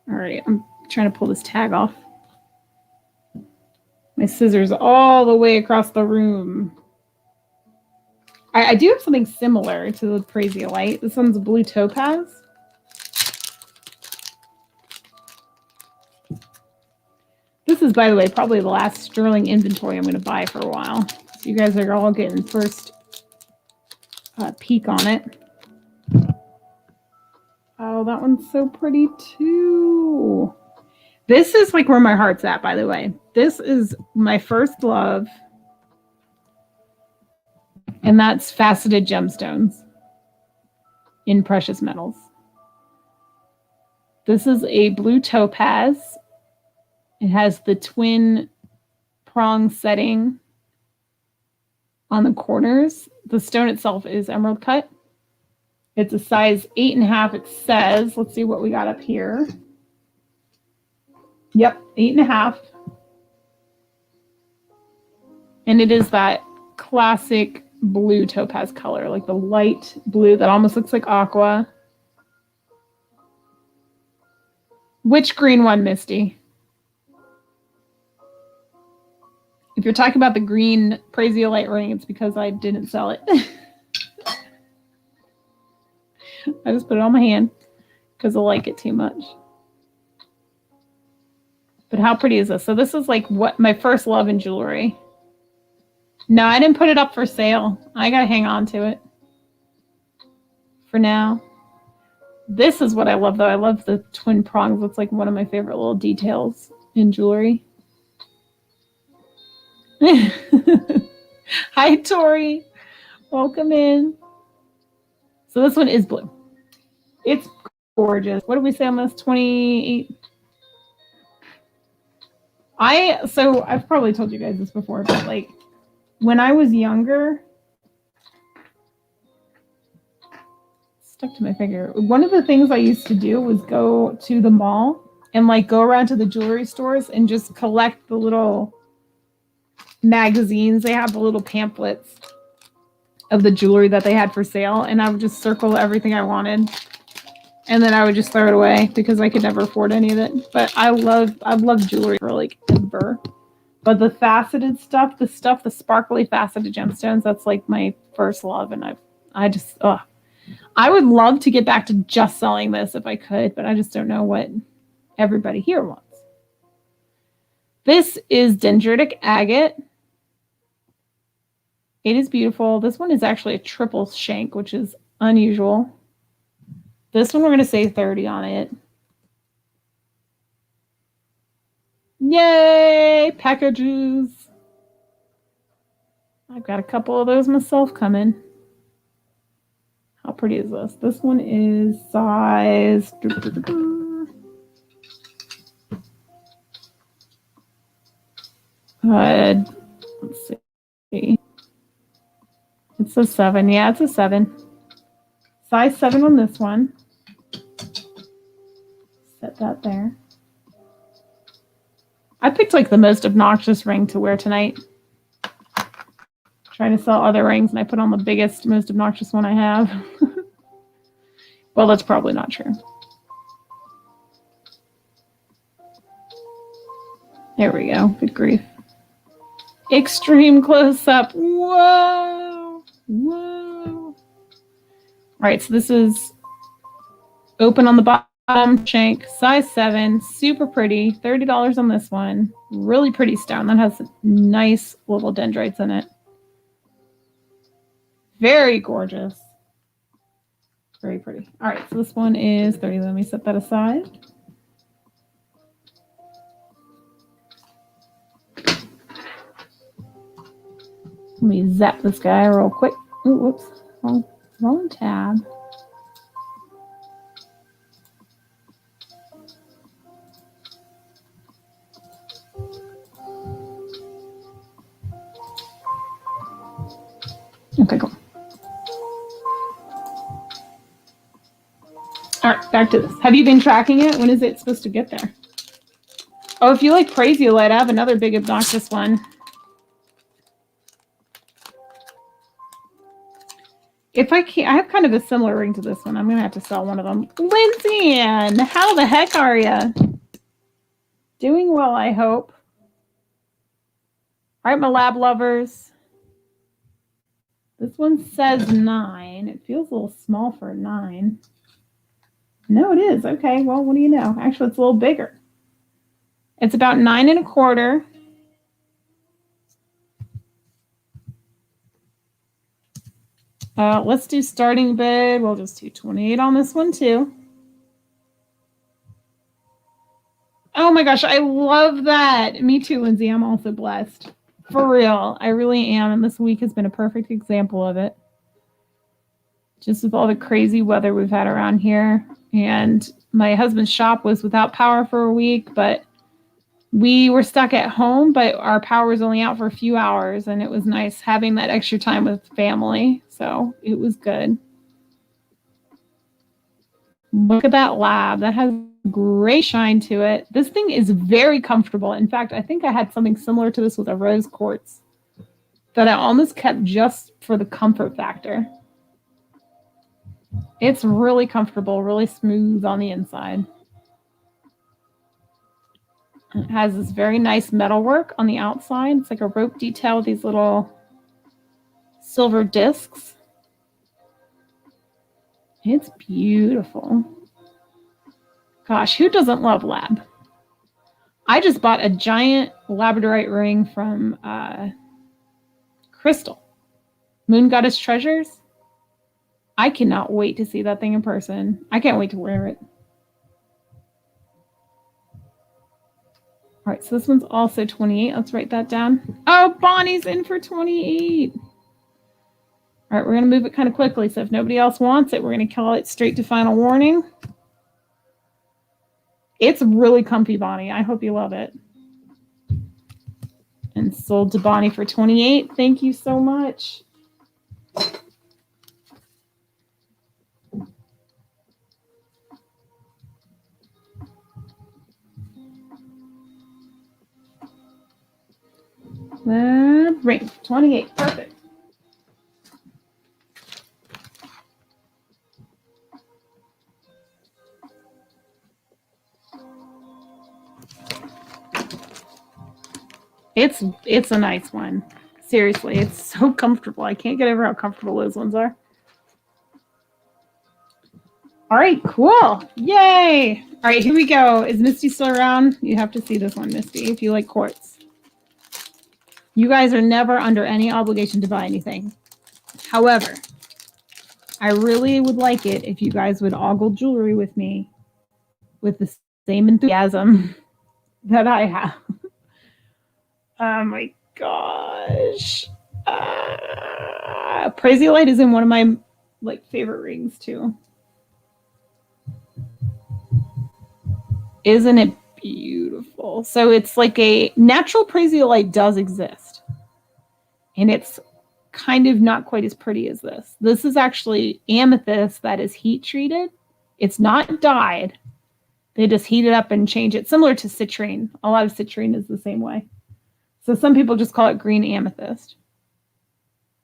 Speaker 1: All right, I'm trying to pull this tag off. My scissors all the way across the room. I do have something similar to the Praisiolite. This one's a blue topaz. This is, by the way, probably the last sterling inventory I'm going to buy for a while. So you guys are all getting first peek on it. Oh, that one's so pretty too. This is like where my heart's at, by the way. This is my first love. And that's faceted gemstones in precious metals. This is a blue topaz. It has the twin prong setting on the corners. The stone itself is emerald cut. It's a size 8.5, it says. Let's see what we got up here. Yep, 8.5. And it is that classic blue topaz color, like the light blue that almost looks like aqua. Which green one, Misty? If you're talking about the green Praisiolite ring, it's because I didn't sell it. I just put it on my hand because I like it too much. But how pretty is this? So this is like what my first love in jewelry. No, I didn't put it up for sale. I gotta hang on to it for now. This is what I love, though. I love the twin prongs. It's like one of my favorite little details in jewelry. Hi, Tori. Welcome in. So this one is blue. It's gorgeous. What did we say on this? 28. So I've probably told you guys this before, but like when I was younger, stuck to my finger. One of the things I used to do was go to the mall and like go around to the jewelry stores and just collect the little magazines. They have the little pamphlets of the jewelry that they had for sale, and I would just circle everything I wanted, and then I would just throw it away because I could never afford any of it. But I've loved jewelry for like ever. But the faceted stuff, the sparkly faceted gemstones, that's like my first love, and I would love to get back to just selling this if I could, but I just don't know what everybody here wants. This is dendritic agate. It is beautiful. This one is actually a triple shank, which is unusual. This one we're going to say 30 on it. Yay! Packages. I've got a couple of those myself coming. How pretty is this? This one is size. Let's see. It's a 7. Yeah, it's a 7. Size 7 on this one. Set that there. I picked like the most obnoxious ring to wear tonight. Trying to sell other rings, and I put on the biggest, most obnoxious one I have. Well, that's probably not true. There we go. Good grief. Extreme close-up. Whoa! Whoa! All right, so this is open on the bottom, shank, size 7, super pretty, $30 on this one. Really pretty stone. That has nice little dendrites in it. Very gorgeous. Very pretty. All right, so this one is 30. Let me set that aside. Let me zap this guy real quick. Ooh, whoops. Wrong tab. Okay, cool. All right, back to this. Have you been tracking it? When is it supposed to get there? Oh, if you like Praisiolite, I have another big obnoxious one. If I can't, I have kind of a similar ring to this one. I'm going to have to sell one of them. Lindsay Ann, how the heck are you? Doing well, I hope. All right, my lab lovers. This one says 9. It feels a little small for a 9. No, it is. Okay, well, what do you know? Actually, it's a little bigger. It's about 9 1/4. Let's do starting bid. We'll just do 28 on this one, too. Oh my gosh, I love that. Me too, Lindsay. I'm also blessed. For real. I really am. And this week has been a perfect example of it. Just with all the crazy weather we've had around here. And my husband's shop was without power for a week, but we were stuck at home, but our power was only out for a few hours, and it was nice having that extra time with family. So it was good. Look at that lab. That has great shine to it. This thing is very comfortable. In fact, I think I had something similar to this with a rose quartz that I almost kept just for the comfort factor. It's really comfortable, really smooth on the inside. It has this very nice metalwork on the outside. It's like a rope detail with these little silver discs. It's beautiful. Gosh, who doesn't love lab? I just bought a giant labradorite ring from Crystal. Moon Goddess Treasures. I cannot wait to see that thing in person. I can't wait to wear it. All right, so this one's also 28. Let's write that down. Oh, Bonnie's in for 28. All right, we're going to move it kind of quickly. So if nobody else wants it, we're going to call it straight to final warning. It's really comfy, Bonnie. I hope you love it. And sold to Bonnie for 28. Thank you so much. Ring, 28, perfect. It's a nice one. Seriously, it's so comfortable. I can't get over how comfortable those ones are. All right, cool. Yay. All right, here we go. Is Misty still around? You have to see this one, Misty, if you like quartz. You guys are never under any obligation to buy anything. However, I really would like it if you guys would ogle jewelry with me with the same enthusiasm that I have. Oh my gosh. Praisiolite is in one of my favorite rings too. Isn't it beautiful? So it's like a natural praisiolite does exist. And it's kind of not quite as pretty as this. This is actually amethyst that is heat treated. It's not dyed. They just heat it up and change it, similar to citrine. A lot of citrine is the same way. So some people just call it green amethyst.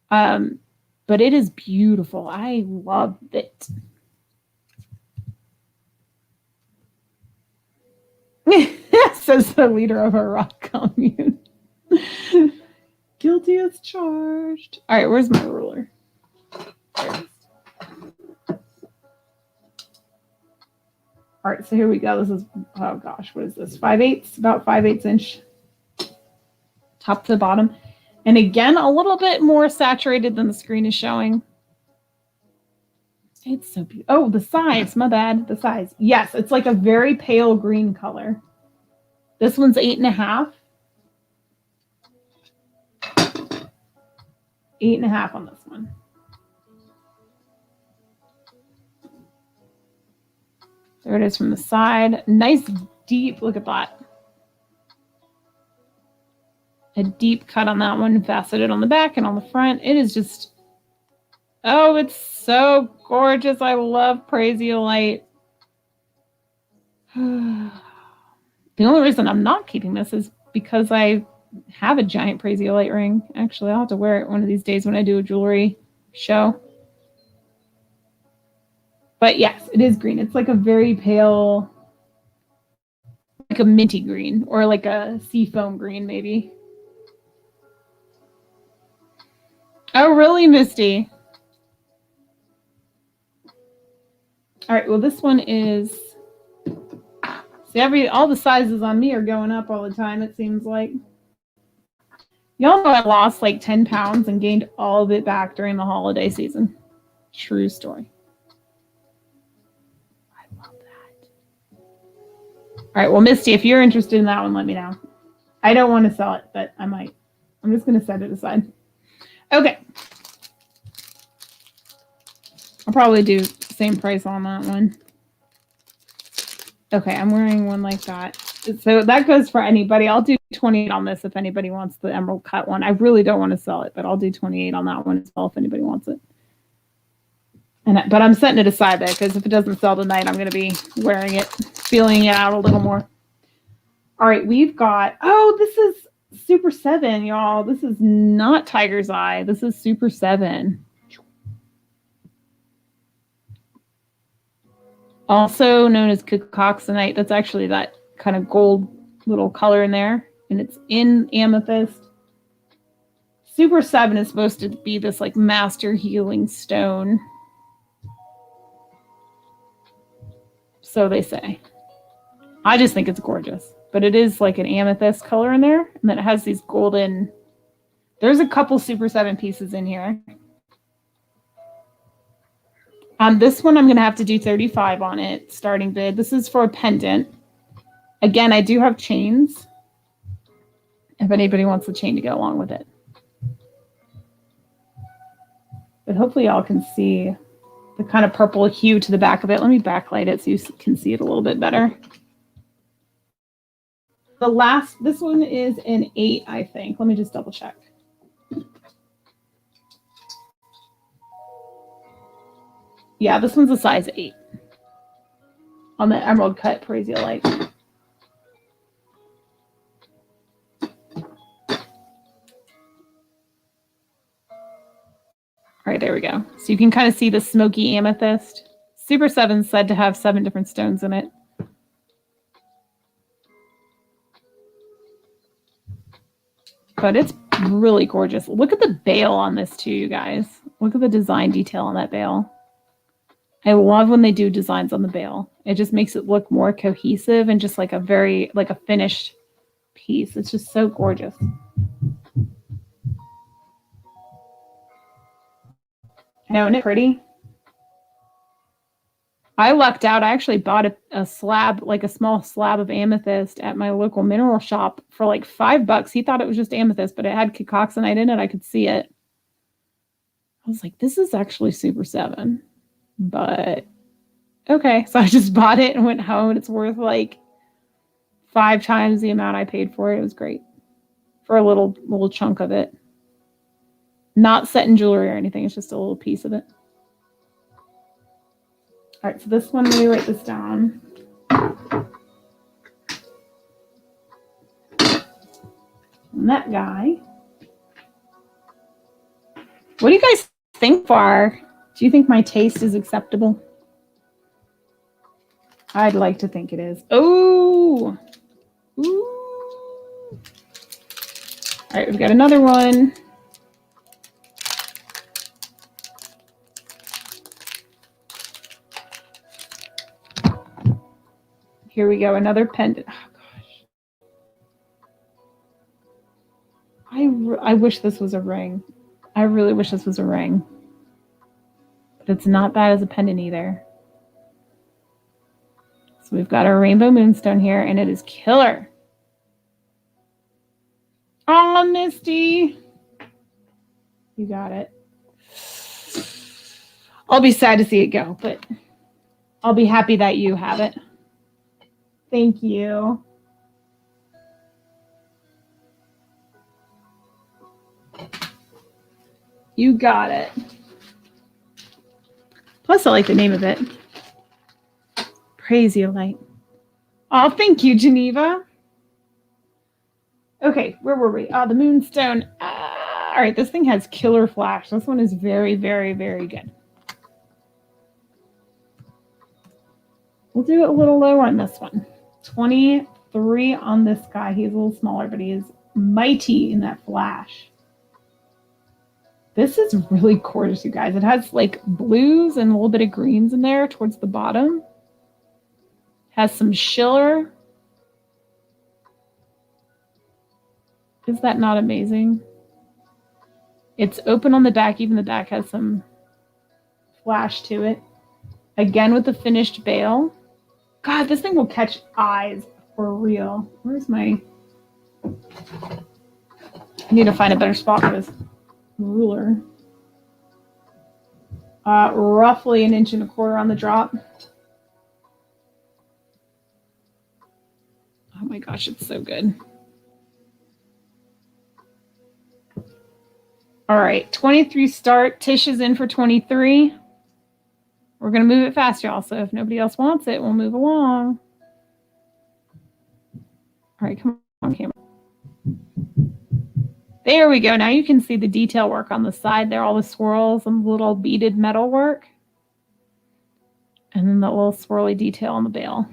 Speaker 1: But it is beautiful. I love it. Says the leader of a rock commune. Guilty as charged. All right, where's my ruler? All right, so here we go. This is, oh gosh, what is this? 5/8, about 5/8 inch. Top to the bottom. And again, a little bit more saturated than the screen is showing. It's so beautiful. Oh, the size, my bad. The size. Yes, it's like a very pale green color. This one's 8.5. 8.5 on this one. There it is from the side. Nice deep, look at that. A deep cut on that one, faceted on the back and on the front. It is just, oh, it's so gorgeous. I love praisiolite. The only reason I'm not keeping this is because I have a giant praisiolite ring. Actually, I'll have to wear it one of these days when I do a jewelry show. But yes, it is green. It's like a very pale, like a minty green or like a seafoam green maybe. Oh, really, Misty? All right, well, this one is, see, all the sizes on me are going up all the time, it seems like. Y'all know I lost like 10 pounds and gained all of it back during the holiday season. True story. I love that. All right, well, Misty, if you're interested in that one, let me know. I don't want to sell it, but I might. I'm just going to set it aside. Okay. I'll probably do the same price on that one. Okay, I'm wearing one like that. So that goes for anybody. I'll do 28 on this if anybody wants the emerald cut one. I really don't want to sell it, but I'll do 28 on that one as well if anybody wants it. But I'm setting it aside there because if it doesn't sell tonight, I'm going to be wearing it, feeling it out a little more. All right, we've got, oh, this is Super 7, y'all. This is not Tiger's Eye. This is Super 7. Also known as Cacoxenite. That's actually that kind of gold little color in there. And it's in amethyst. Super 7 is supposed to be this like master healing stone. So they say. I just think it's gorgeous. but it is like an amethyst color in there. And then it has these golden, there's a couple Super 7 pieces in here. This one I'm going to have to do 35 on it, starting bid. This is for a pendant. Again, I do have chains, if anybody wants the chain to go along with it. But hopefully y'all can see the kind of purple hue to the back of it. Let me backlight it so you can see it a little bit better. This one is an 8, I think. Let me just double check. Yeah, this one's a size 8 on the emerald cut Parisiolite. All right, there we go. So you can kind of see the smoky amethyst. Super 7 said to have 7 different stones in it. But it's really gorgeous. Look at the bail on this too, you guys. Look at the design detail on that bail. I love when they do designs on the bail. It just makes it look more cohesive and just like a finished piece. It's just so gorgeous. No, isn't it pretty? I lucked out. I actually bought a slab, like a small slab of amethyst at my local mineral shop for like $5. He thought it was just amethyst, but it had cacoxenite in it. I could see it. I was like, this is actually Super 7. But okay. So I just bought it and went home, and it's worth like 5 times the amount I paid for it. It was great for a little chunk of it. Not set in jewelry or anything. It's just a little piece of it. All right, so this one, let me write this down. And that guy. What do you guys think far? Do you think my taste is acceptable? I'd like to think it is. Oh! Ooh! All right, we've got another one. Here we go, another pendant. Oh, gosh. I wish this was a ring. I really wish this was a ring. But it's not bad as a pendant either. So we've got our rainbow moonstone here, and it is killer. Oh, Misty. You got it. I'll be sad to see it go, but I'll be happy that you have it. Thank you. You got it. Plus, I like the name of it. Parisiolite. Oh, thank you, Geneva. Okay, where were we? Oh, the moonstone. All right, this thing has killer flash. This one is very, very, very good. We'll do it a little lower on this one. 23 on this guy. He's a little smaller, but he is mighty in that flash. This is really gorgeous, you guys. It has like blues and a little bit of greens in there towards the bottom. Has some schiller. Is that not amazing? It's open on the back. Even the back has some flash to it. Again with the finished bail. God, this thing will catch eyes for real. Where's my... I need to find a better spot for this ruler. Roughly 1.25 inches on the drop. Oh my gosh, it's so good. All right, 23 start. Tish is in for 23. We're going to move it fast, y'all. So if nobody else wants it, we'll move along. All right, come on, camera. There we go. Now you can see the detail work on the side there, all the swirls and the little beaded metal work. And then the little swirly detail on the bail.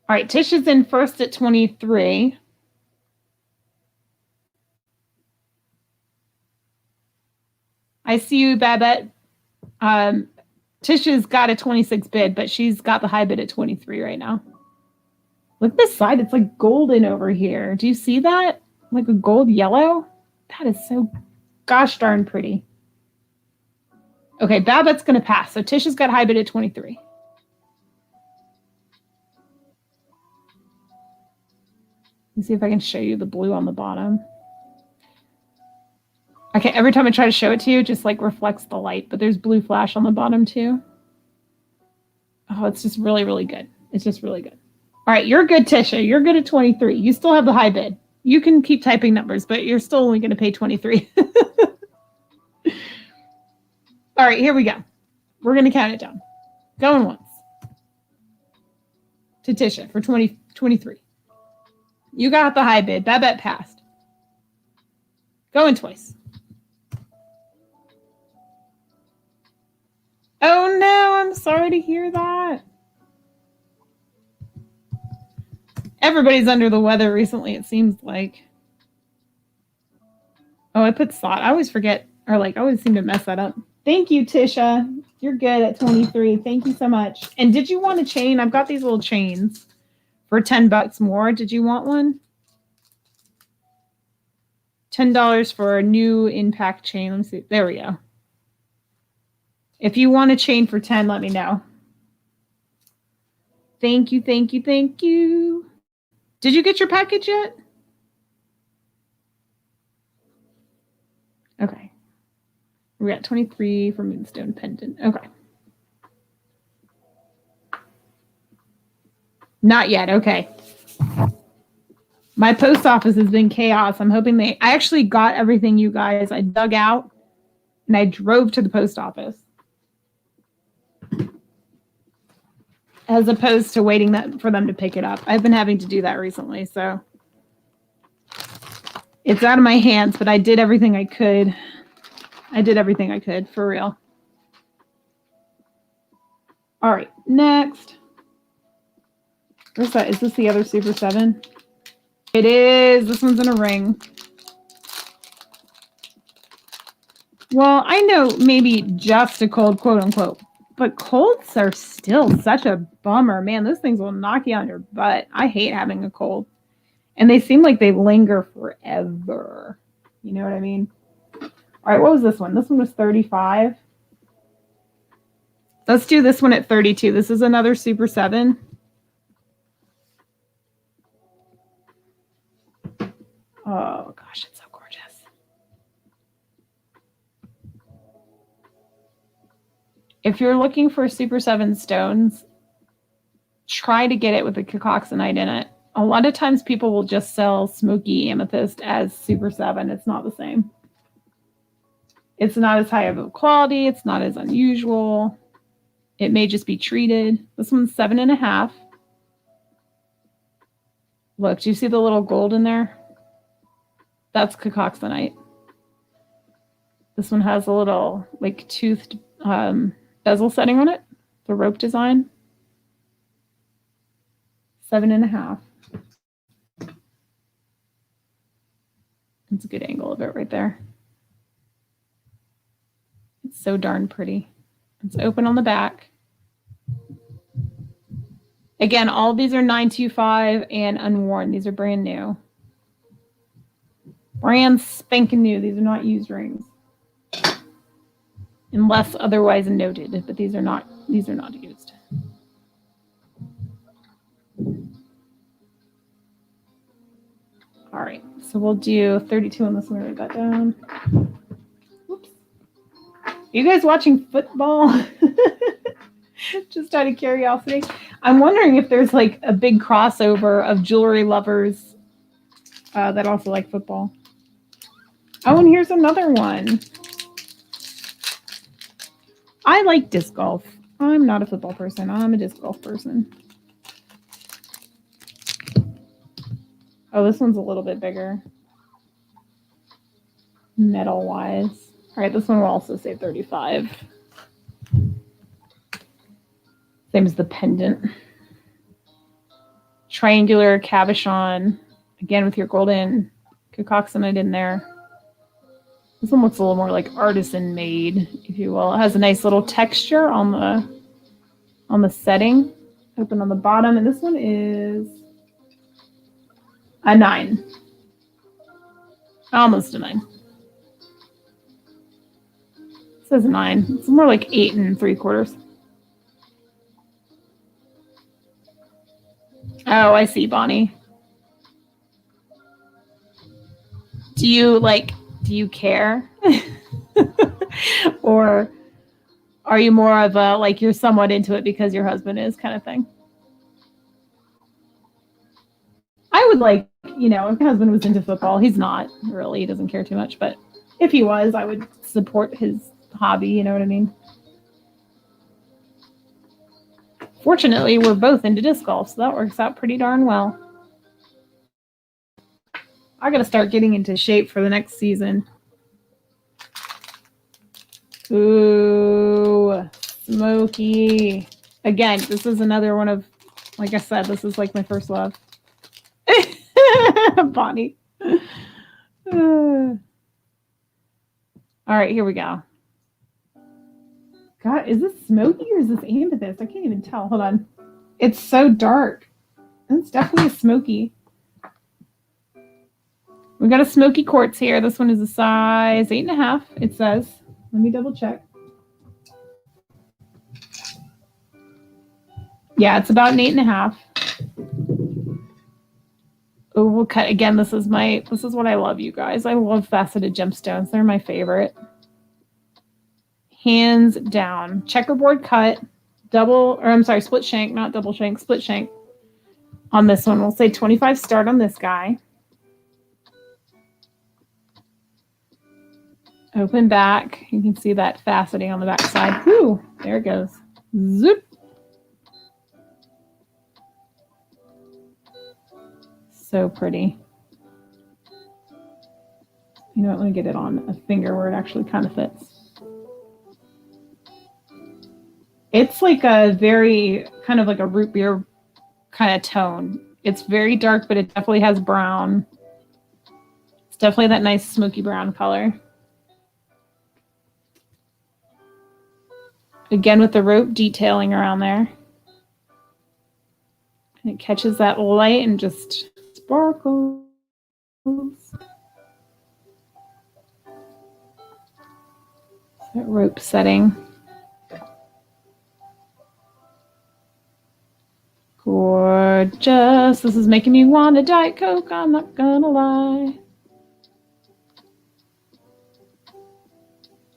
Speaker 1: All right, Tish is in first at 23. I see you, Babette. Tisha's got a 26 bid, but she's got the high bid at 23 right now. Look at this side. It's like golden over here. Do you see that? Like a gold yellow? That is so gosh darn pretty. Okay, Babette's going to pass. So Tisha's got high bid at 23. Let's see if I can show you the blue on the bottom. Okay, every time I try to show it to you, it just like reflects the light, but there's blue flash on the bottom too. Oh, it's just really, really good. It's just really good. All right, you're good, Tisha. You're good at 23. You still have the high bid. You can keep typing numbers, but you're still only going to pay 23. All right, here we go. We're going to count it down. Going once. To Tisha for 23. You got the high bid. Babette passed. Going twice. Oh no, I'm sorry to hear that. Everybody's under the weather recently, it seems like. Oh, I put thought. I always forget, or like, I always seem to mess that up. Thank you, Tisha. You're good at 23. Thank you so much. And did you want a chain? I've got these little chains for $10 more. Did you want one? $10 for a new impact chain. Let me see. There we go. If you want a chain for 10, let me know. Thank you, thank you, thank you. Did you get your package yet? Okay. We got 23 for Moonstone Pendant. Okay. Not yet. Okay. My post office has been chaos. I'm hoping I actually got everything, you guys. I dug out and I drove to the post office, as opposed to waiting for them to pick it up. I've been having to do that recently, so it's out of my hands, but I did everything I could. I did everything I could, for real. All right, next. Where's that? Is this the other Super 7? It is. This one's in a ring. Well, I know maybe just a cold, quote unquote, but colds are still such a bummer. Man, those things will knock you on your butt. I hate having a cold. And they seem like they linger forever. You know what I mean? All right, what was this one? This one was 35. Let's do this one at 32. This is another Super 7. Oh, gosh, it's so gorgeous. If you're looking for Super 7 stones, try to get it with a cacoxenite in it. A lot of times people will just sell smoky amethyst as Super 7. It's not the same. It's not as high of a quality. It's not as unusual. It may just be treated. This one's 7.5. Look, do you see the little gold in there? That's cacoxenite. This one has a little like toothed bezel setting on it. The rope design. 7.5. It's a good angle of it right there. It's so darn pretty. It's open on the back. Again, all of these are 925 and unworn. These are brand new. Brand spanking new. These are not used rings. Unless otherwise noted, but these are not used. All right, so we'll do 32 on this one. Write that down. Whoops. Are you guys watching football? Just out of curiosity. I'm wondering if there's like a big crossover of jewelry lovers that also like football. Oh, and here's another one. I like disc golf. I'm not a football person. I'm a disc golf person. Oh, this one's a little bit bigger. Metal-wise. All right, this one will also say 35. Same as the pendant. Triangular cabochon. Again, with your golden cacoxenite in there. This one looks a little more like artisan made, if you will. It has a nice little texture on the setting. Open on the bottom. And this one is A 9. Almost a 9. It says 9. It's more like 8 3/4. Oh, I see, Bonnie. Do you care? Or are you more of a, like, you're somewhat into it because your husband is kind of thing? I would like, if my husband was into football, he's not really, he doesn't care too much, but if he was, I would support his hobby, you know what I mean? Fortunately, we're both into disc golf, so that works out pretty darn well. I gotta start getting into shape for the next season. Ooh, smoky. Again, this is another one of, like I said, this is like my first love. Bonnie. All right, here we go. God, is this smoky or is this amethyst? I can't even tell. Hold on. It's so dark. It's definitely a smoky. We got a smoky quartz here. This one is a size 8.5. It says. Let me double check. Yeah, it's about an 8.5. Oh, we'll cut again. This is what I love, you guys. I love faceted gemstones. They're my favorite. Hands down. Checkerboard cut, split shank, not double shank, split shank. On this one, we'll say 25 start on this guy. Open back. You can see that faceting on the back side. Whew, there it goes. Zoop. So pretty. You know what? Let me get it on a finger where it actually kind of fits. It's like a very kind of like a root beer kind of tone. It's very dark, but it definitely has brown. It's definitely that nice smoky brown color. Again, with the rope detailing around there. And it catches that light and just sparkles. That rope setting. Gorgeous. This is making me want a Diet Coke, I'm not gonna lie.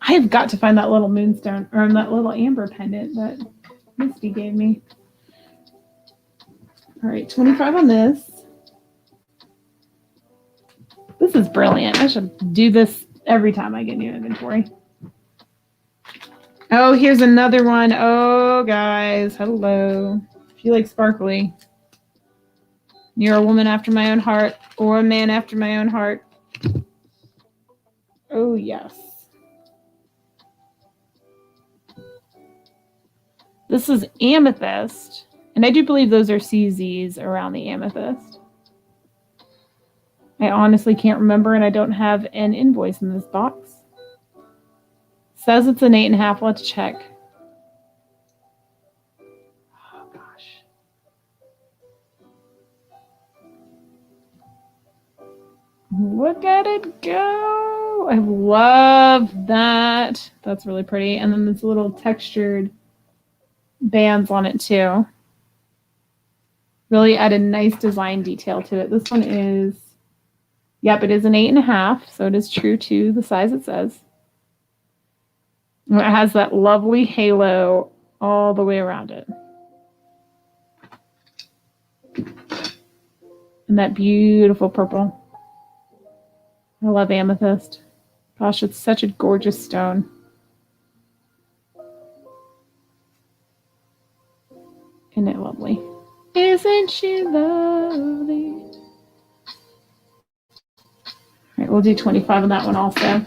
Speaker 1: I have got to find that little moonstone, or that little amber pendant that Misty gave me. All right, 25 on this. This is brilliant. I should do this every time I get new inventory. Oh, here's another one. Oh, guys, hello. If you like sparkly, you're a woman after my own heart, or a man after my own heart. Oh, yes. This is amethyst, and I do believe those are CZs around the amethyst. I honestly can't remember, and I don't have an invoice in this box. Says it's an 8.5. Let's check. Oh, gosh. Look at it go. I love that. That's really pretty. And then this little textured bands on it too. Really add a nice design detail to it. This one is, yep, it is an 8.5, so it is true to the size it says. And it has that lovely halo all the way around it. And that beautiful purple. I love amethyst. Gosh, it's such a gorgeous stone. Isn't it lovely? Isn't she lovely? All right, we'll do 25 on that one also.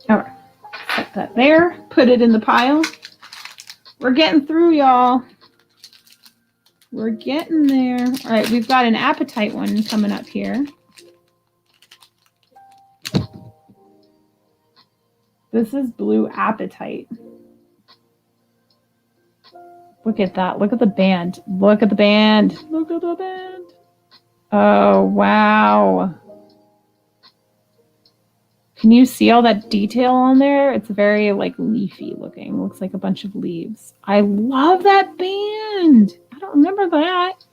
Speaker 1: All right, set that there. Put it in the pile. We're getting through, y'all. We're getting there. All right, we've got an apatite one coming up here. This is blue apatite. Look at that. Look at the band. Look at the band. Look at the band. Oh, wow. Can you see all that detail on there? It's very like leafy looking. Looks like a bunch of leaves. I love that band. I don't remember that.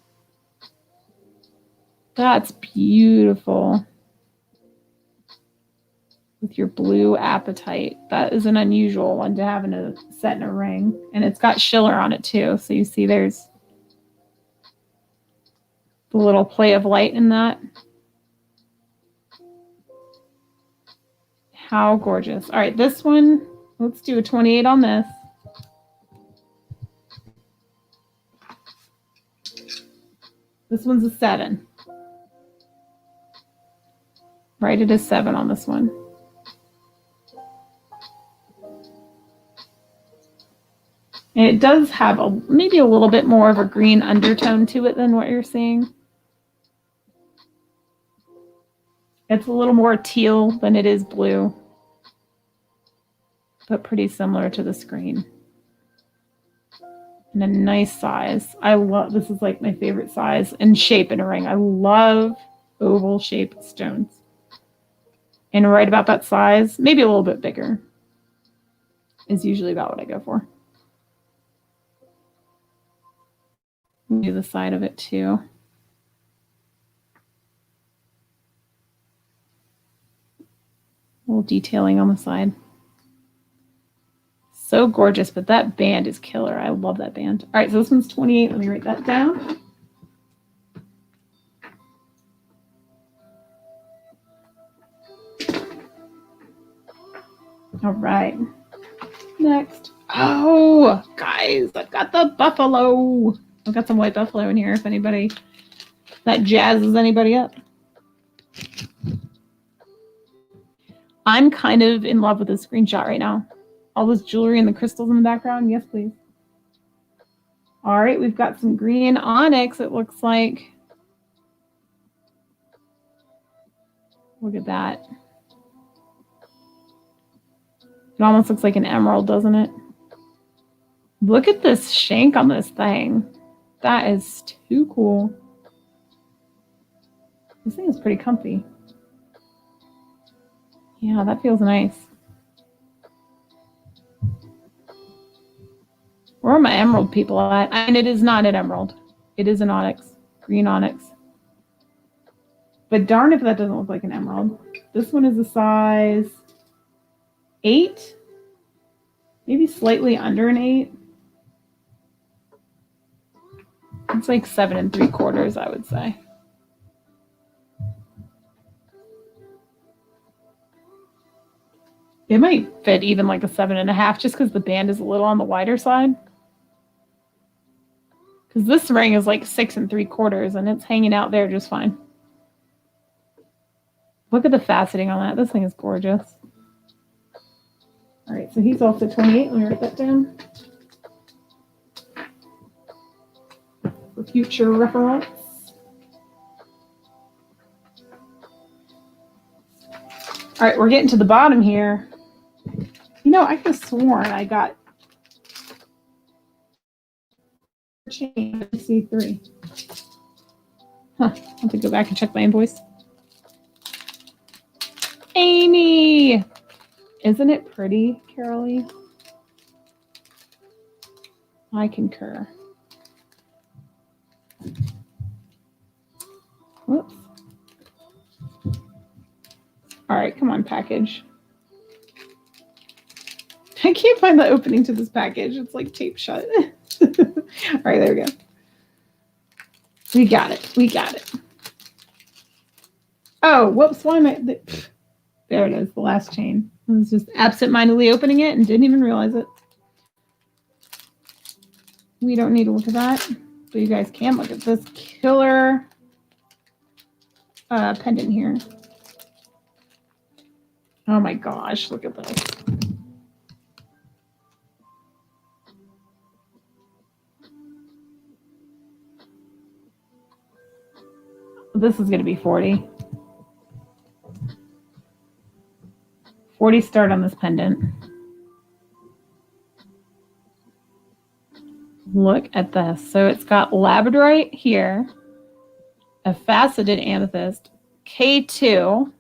Speaker 1: That's beautiful. With your blue apatite. That is an unusual one to have in a set in a ring. And it's got schiller on it too. So you see there's the little play of light in that. How gorgeous. All right, this one, let's do a 28 on this. This one's a 7. Right, it is 7 on this one. And it does have maybe a little bit more of a green undertone to it than what you're seeing. It's a little more teal than it is blue, but pretty similar to the screen. And a nice size. I love, this is like my favorite size and shape in a ring. I love oval shaped stones. And right about that size, maybe a little bit bigger, is usually about what I go for. Do the side of it too. A little detailing on the side. So gorgeous, but that band is killer. I love that band. All right, so this one's 28. Let me write that down. All right. Next. Oh, guys, I've got the buffalo. I've got some white buffalo in here if anybody, that jazzes anybody up. I'm kind of in love with this screenshot right now. All this jewelry and the crystals in the background. Yes, please. All right, we've got some green onyx, it looks like. Look at that. It almost looks like an emerald, doesn't it? Look at this shank on this thing. That is too cool. This thing is pretty comfy. Yeah, that feels nice. Where are my emerald people at? And it is not an emerald. It is an onyx, green onyx. But darn if that doesn't look like an emerald. This one is a size 8, maybe slightly under an 8. It's like 7 3/4, I would say. It might fit even like a 7.5 just because the band is a little on the wider side. Because this ring is like 6 3/4 and it's hanging out there just fine. Look at the faceting on that. This thing is gorgeous. All right, so he's also 28. Let me write that down for future reference. All right, we're getting to the bottom here. You know, I could have sworn I got C3. Huh, I have to go back and check my invoice. Amy! Isn't it pretty, Carolee? I concur. Whoops. All right, come on, package. I can't find the opening to this package. It's like taped shut. All right, there we go. We got it. We got it. Oh, whoops. Why am I... There it is, the last chain. I was just absent-mindedly opening it and didn't even realize it. We don't need to look at that, but you guys can look at this killer pendant here. Oh my gosh, look at this. This is going to be 40. 40 start on this pendant. Look at this. So it's got labradorite here, a faceted amethyst, K2,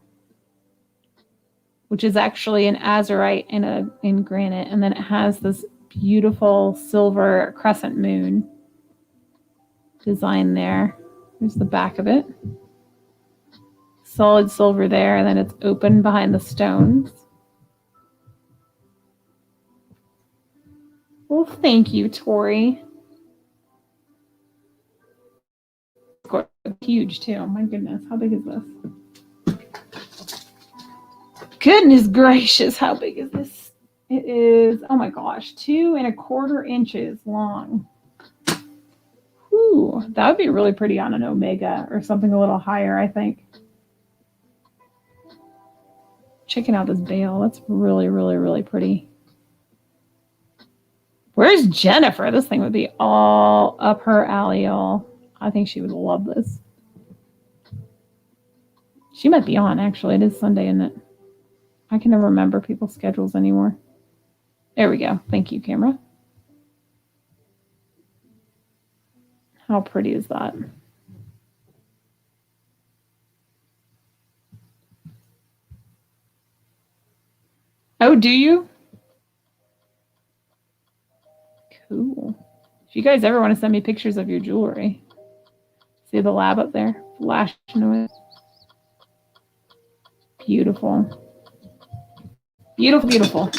Speaker 1: which is actually an azurite in granite, and then it has this beautiful silver crescent moon design there. There's the back of it. Solid silver there, and then it's open behind the stones. Well, thank you, Tori. Huge too. My goodness, how big is this? Goodness gracious, how big is this? It is, oh my gosh, 2¼ inches long. Ooh, that would be really pretty on an omega or something a little higher, I think. Checking out this bale. That's really, really, really pretty. Where's Jennifer? This thing would be all up her alley. I think she would love this. She might be on, actually. It is Sunday, isn't it? I can never remember people's schedules anymore. There we go. Thank you, camera. How pretty is that? Oh, do you? Cool. If you guys ever want to send me pictures of your jewelry, see the lab up there? Flashing with. Beautiful. Beautiful, beautiful.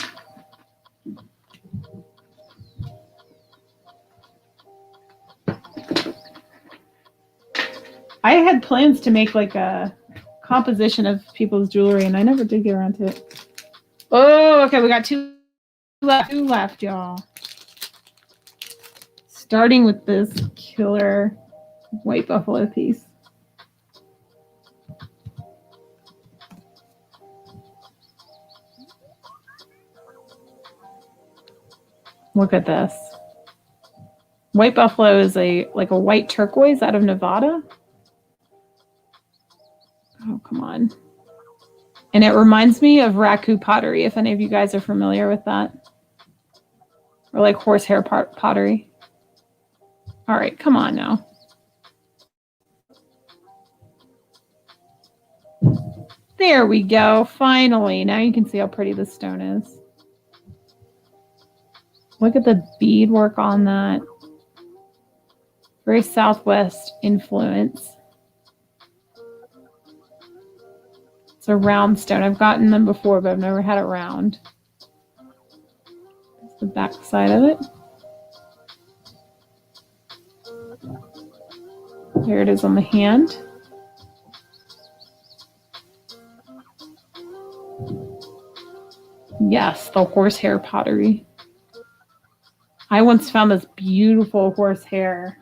Speaker 1: I had plans to make like a composition of people's jewelry, and I never did get around to it. Oh, okay, we got two left, y'all. Starting with this killer white buffalo piece. Look at this. White buffalo is like a white turquoise out of Nevada. Oh, come on. And it reminds me of raku pottery, if any of you guys are familiar with that. Or like horsehair pottery. All right, come on now. There we go. Finally. Now you can see how pretty this stone is. Look at the beadwork on that. Very Southwest influence. It's a round stone. I've gotten them before, but I've never had it round. That's the back side of it. There it is on the hand. Yes, the horsehair pottery. I once found this beautiful horsehair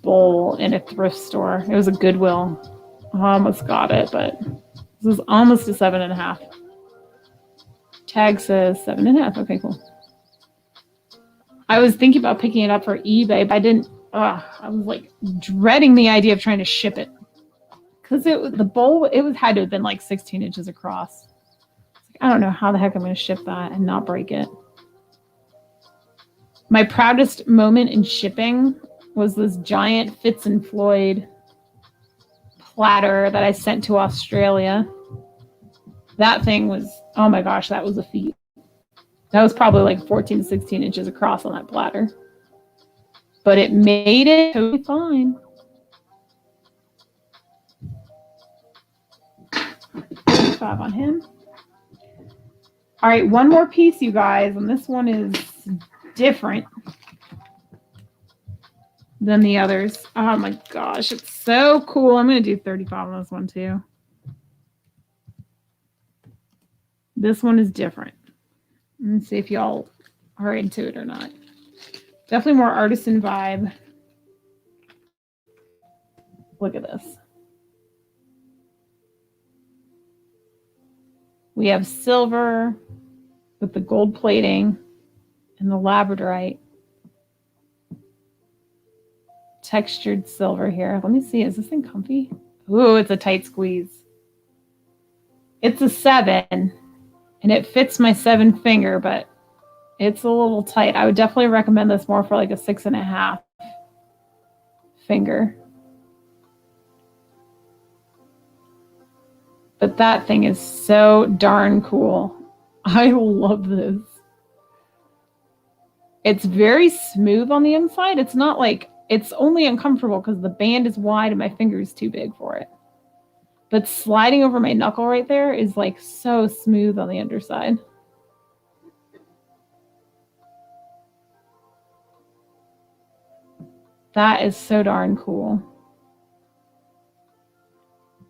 Speaker 1: bowl in a thrift store. It was a Goodwill. I almost got it, but this is almost a 7.5. Tag says 7.5. Okay, cool. I was thinking about picking it up for eBay, but I didn't. I was like dreading the idea of trying to ship it because the bowl had to have been like 16 inches across. I don't know how the heck I'm going to ship that and not break it. My proudest moment in shipping was this giant Fitz and Floyd platter that I sent to Australia. That thing was, oh my gosh, that was a feat. That was probably like 14 to 16 inches across on that platter. But it made it totally fine. $5 on him. All right, one more piece, you guys, and this one is different than the others. Oh my gosh, it's so cool. I'm going to do 35 on this one too. This one is different. Let's see if y'all are into it or not. Definitely more artisan vibe. Look at this. We have silver with the gold plating and the labradorite. Textured silver here. Let me see. Is this thing comfy? Ooh, it's a tight squeeze. It's a 7, and it fits my 7 finger, but It's a little tight. I would definitely recommend this more for like a 6.5 finger. But that thing is so darn cool. I love this. It's very smooth on the inside. It's not like, it's only uncomfortable because the band is wide and my finger is too big for it. But sliding over my knuckle right there is like so smooth on the underside. That is so darn cool.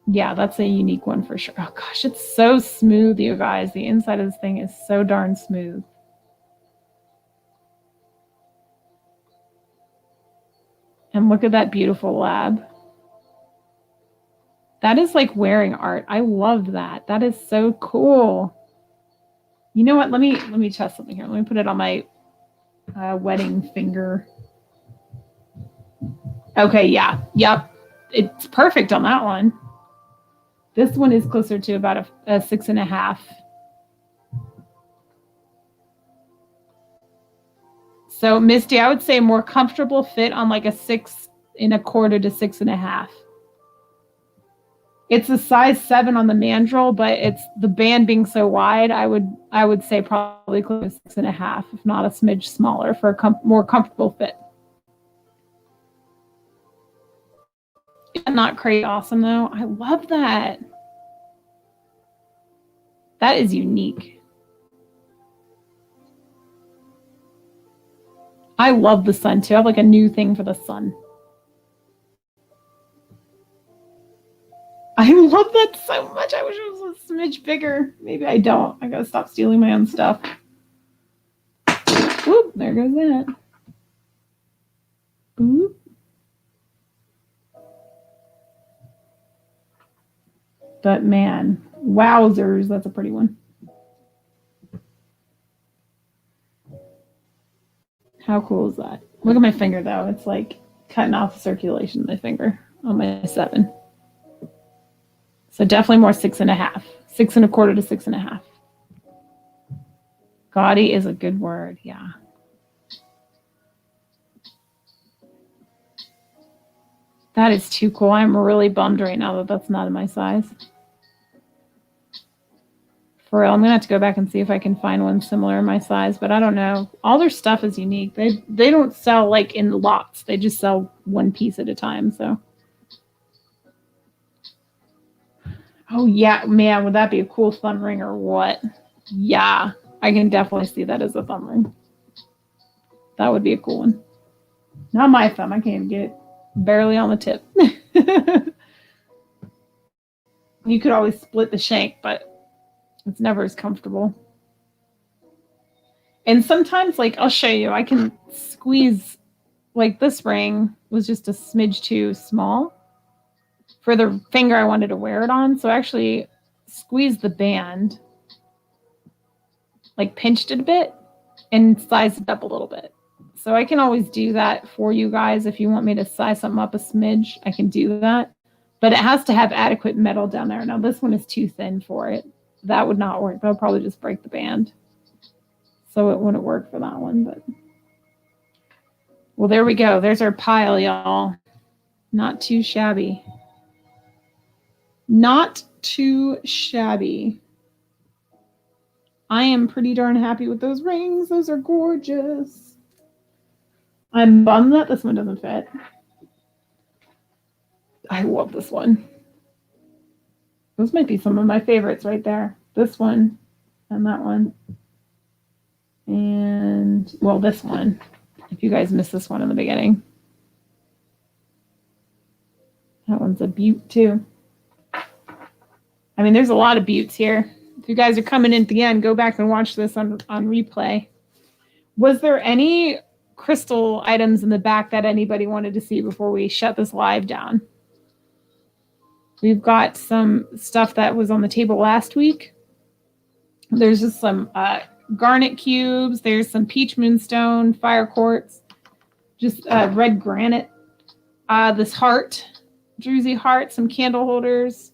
Speaker 1: Yeah, that's a unique one for sure. Oh gosh, it's so smooth, you guys. The inside of this thing is so darn smooth. And look at that beautiful lab. That is like wearing art. I love that. That is so cool. You know what? Let me test something here. Let me put it on my wedding finger. Okay, yeah. Yep. It's perfect on that one. This one is closer to about a 6.5. So Misty, I would say more comfortable fit on like a 6.25 to 6.5. It's a size 7 on the mandrel, but it's the band being so wide. I would say probably close to 6.5, if not a smidge smaller for a more comfortable fit. Not crazy awesome though. I love that. That is unique. I love the sun too. I have like a new thing for the sun. I love that so much. I wish it was a smidge bigger. Maybe I don't. I gotta stop stealing my own stuff. Whoop, there goes that. Boop. But man, wowzers, that's a pretty one. How cool is that? Look at my finger though. It's like cutting off the circulation of my finger on my 7. So definitely more 6.5. 6.25 to 6.5. Gaudy is a good word, yeah. That is too cool. I'm really bummed right now that that's not in my size. For real, I'm gonna have to go back and see if I can find one similar in my size, but I don't know. All their stuff is unique. They don't sell like in lots. They just sell one piece at a time. So, oh yeah, man, would that be a cool thumb ring or what? Yeah, I can definitely see that as a thumb ring. That would be a cool one. Not my thumb. I can't even get it barely on the tip. You could always split the shank, but it's never as comfortable. And sometimes, like, I'll show you, I can squeeze, like this ring was just a smidge too small for the finger I wanted to wear it on. So I actually squeezed the band, like pinched it a bit and sized it up a little bit. So I can always do that for you guys. If you want me to size something up a smidge, I can do that. But it has to have adequate metal down there. Now this one is too thin for it. That would not work. That would probably just break the band. So it wouldn't work for that one. But well, there we go. There's our pile, y'all. Not too shabby. Not too shabby. I am pretty darn happy with those rings. Those are gorgeous. I'm bummed that this one doesn't fit. I love this one. Those might be some of my favorites right there. This one and that one. And, well, this one. If you guys missed this one in the beginning. That one's a beaut too. I mean, there's a lot of beauts here. If you guys are coming in at the end, go back and watch this on replay. Was there any crystal items in the back that anybody wanted to see before we shut this live down? We've got some stuff that was on the table last week. There's just some garnet cubes. There's some peach moonstone, fire quartz, just red granite. This heart, druzy heart, some candle holders.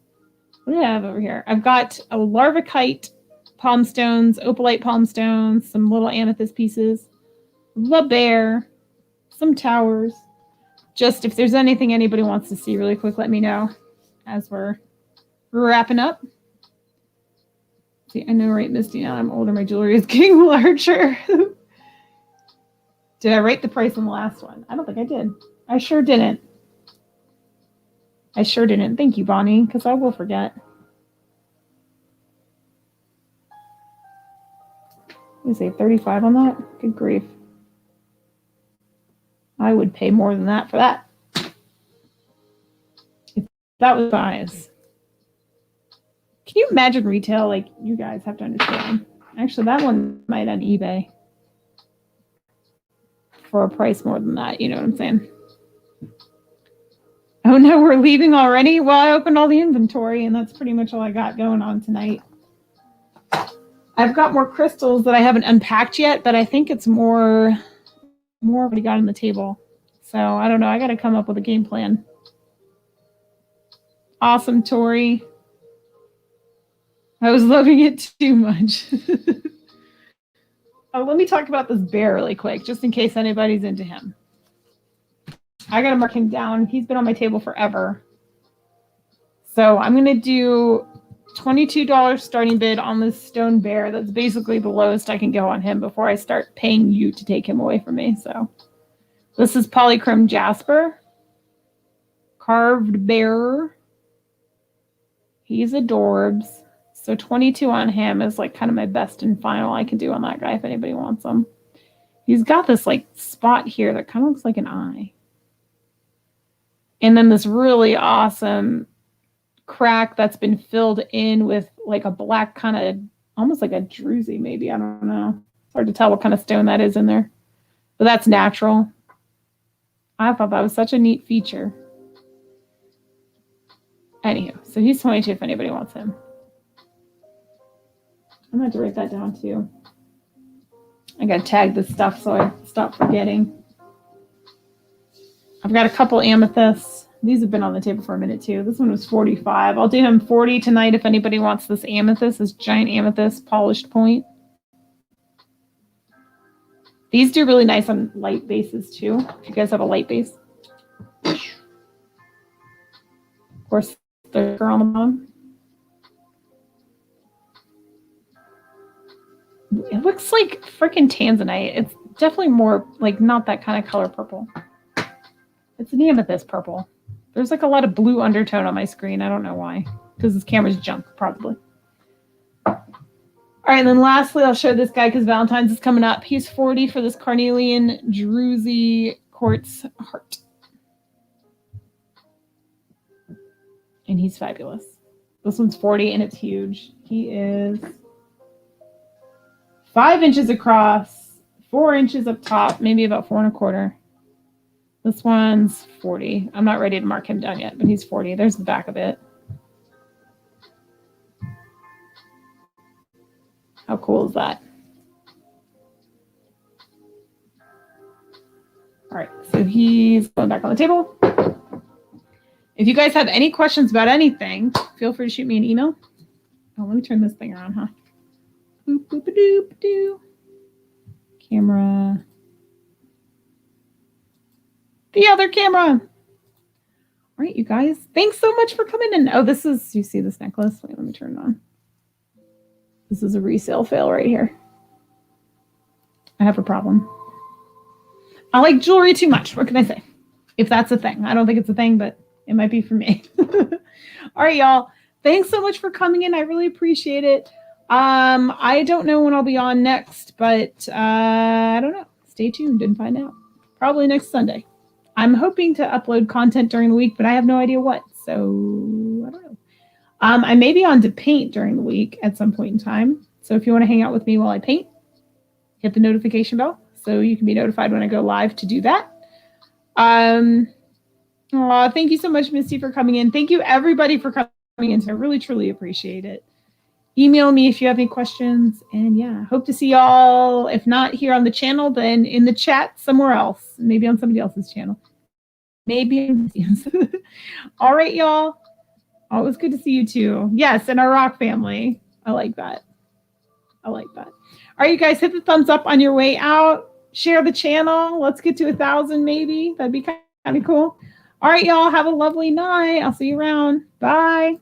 Speaker 1: What do I have over here? I've got a larvikite palm stones, opalite palm stones, some little amethyst pieces, the bear, some towers. Just if there's anything anybody wants to see really quick, let me know as we're wrapping up. See, I know, right, Misty, now I'm older, my jewelry is getting larger. Did I write the price on the last one? I don't think I did. I sure didn't. Thank you, Bonnie, because I will forget. Let me say 35 on that. Good grief. I would pay more than that for that. If that was size. Can you imagine retail? Like, you guys have to understand. Actually, that one might on eBay for a price more than that. You know what I'm saying? Oh no, we're leaving already? Well, I opened all the inventory, and that's pretty much all I got going on tonight. I've got more crystals that I haven't unpacked yet, but I think it's more what we got on the table. So I don't know. I got to come up with a game plan. Awesome, Tori. I was loving it too much. Oh, let me talk about this bear really quick, just in case anybody's into him. I got to mark him down. He's been on my table forever. So I'm going to do $22 starting bid on this stone bear. That's basically the lowest I can go on him before I start paying you to take him away from me. So this is polychrome jasper. Carved bear. He's adorbs. So 22 on him is like kind of my best and final I can do on that guy if anybody wants him. He's got this like spot here that kind of looks like an eye. And then this really awesome crack that's been filled in with like a black kind of, almost like a druzy maybe. I don't know. It's hard to tell what kind of stone that is in there. But that's natural. I thought that was such a neat feature. Anywho, so he's 22 if anybody wants him. I'm going to have to write that down too. I got to tag this stuff so I stop forgetting. I've got a couple amethysts. These have been on the table for a minute too. This one was 45. I'll do him 40 tonight if anybody wants this amethyst, this giant amethyst polished point. These do really nice on light bases too. If you guys have a light base. Of course, the girl on the bottom. It looks like freaking tanzanite. It's definitely more like not that kind of color purple. It's an amethyst purple. There's like a lot of blue undertone on my screen. I don't know why. Because this camera's junk, probably. All right, and then lastly, I'll show this guy because Valentine's is coming up. He's 40 for this carnelian druzy quartz heart. And he's fabulous. This one's 40 and it's huge. He is 5 inches across, 4 inches up top, maybe about 4 1/4. This one's 40. I'm not ready to mark him down yet, but he's 40. There's the back of it. How cool is that? All right, so he's going back on the table. If you guys have any questions about anything, feel free to shoot me an email. Oh, let me turn this thing around, huh? Boop, boop, doop, doo. Camera. The other camera. All right, you guys. Thanks so much for coming in. Oh, this is, you see this necklace? Wait, let me turn it on. This is a resale fail right here. I have a problem. I like jewelry too much. What can I say? If that's a thing. I don't think it's a thing, but it might be for me. All right, y'all. Thanks so much for coming in. I really appreciate it. I don't know when I'll be on next, but I don't know. Stay tuned and find out. Probably next Sunday. I'm hoping to upload content during the week, but I have no idea what. So I don't know. I may be on to paint during the week at some point in time. So if you want to hang out with me while I paint, hit the notification bell so you can be notified when I go live to do that. Thank you so much, Misty, for coming in. Thank you, everybody, for coming in. I really, truly appreciate it. Email me if you have any questions. And yeah, hope to see y'all, if not here on the channel, then in the chat somewhere else. Maybe on somebody else's channel. Maybe. All right, y'all. Oh, it was good to see you too. Yes, and our rock family. I like that. All right, you guys, hit the thumbs up on your way out. Share the channel. Let's get to 1,000 maybe. That'd be kind of cool. All right, y'all, have a lovely night. I'll see you around. Bye.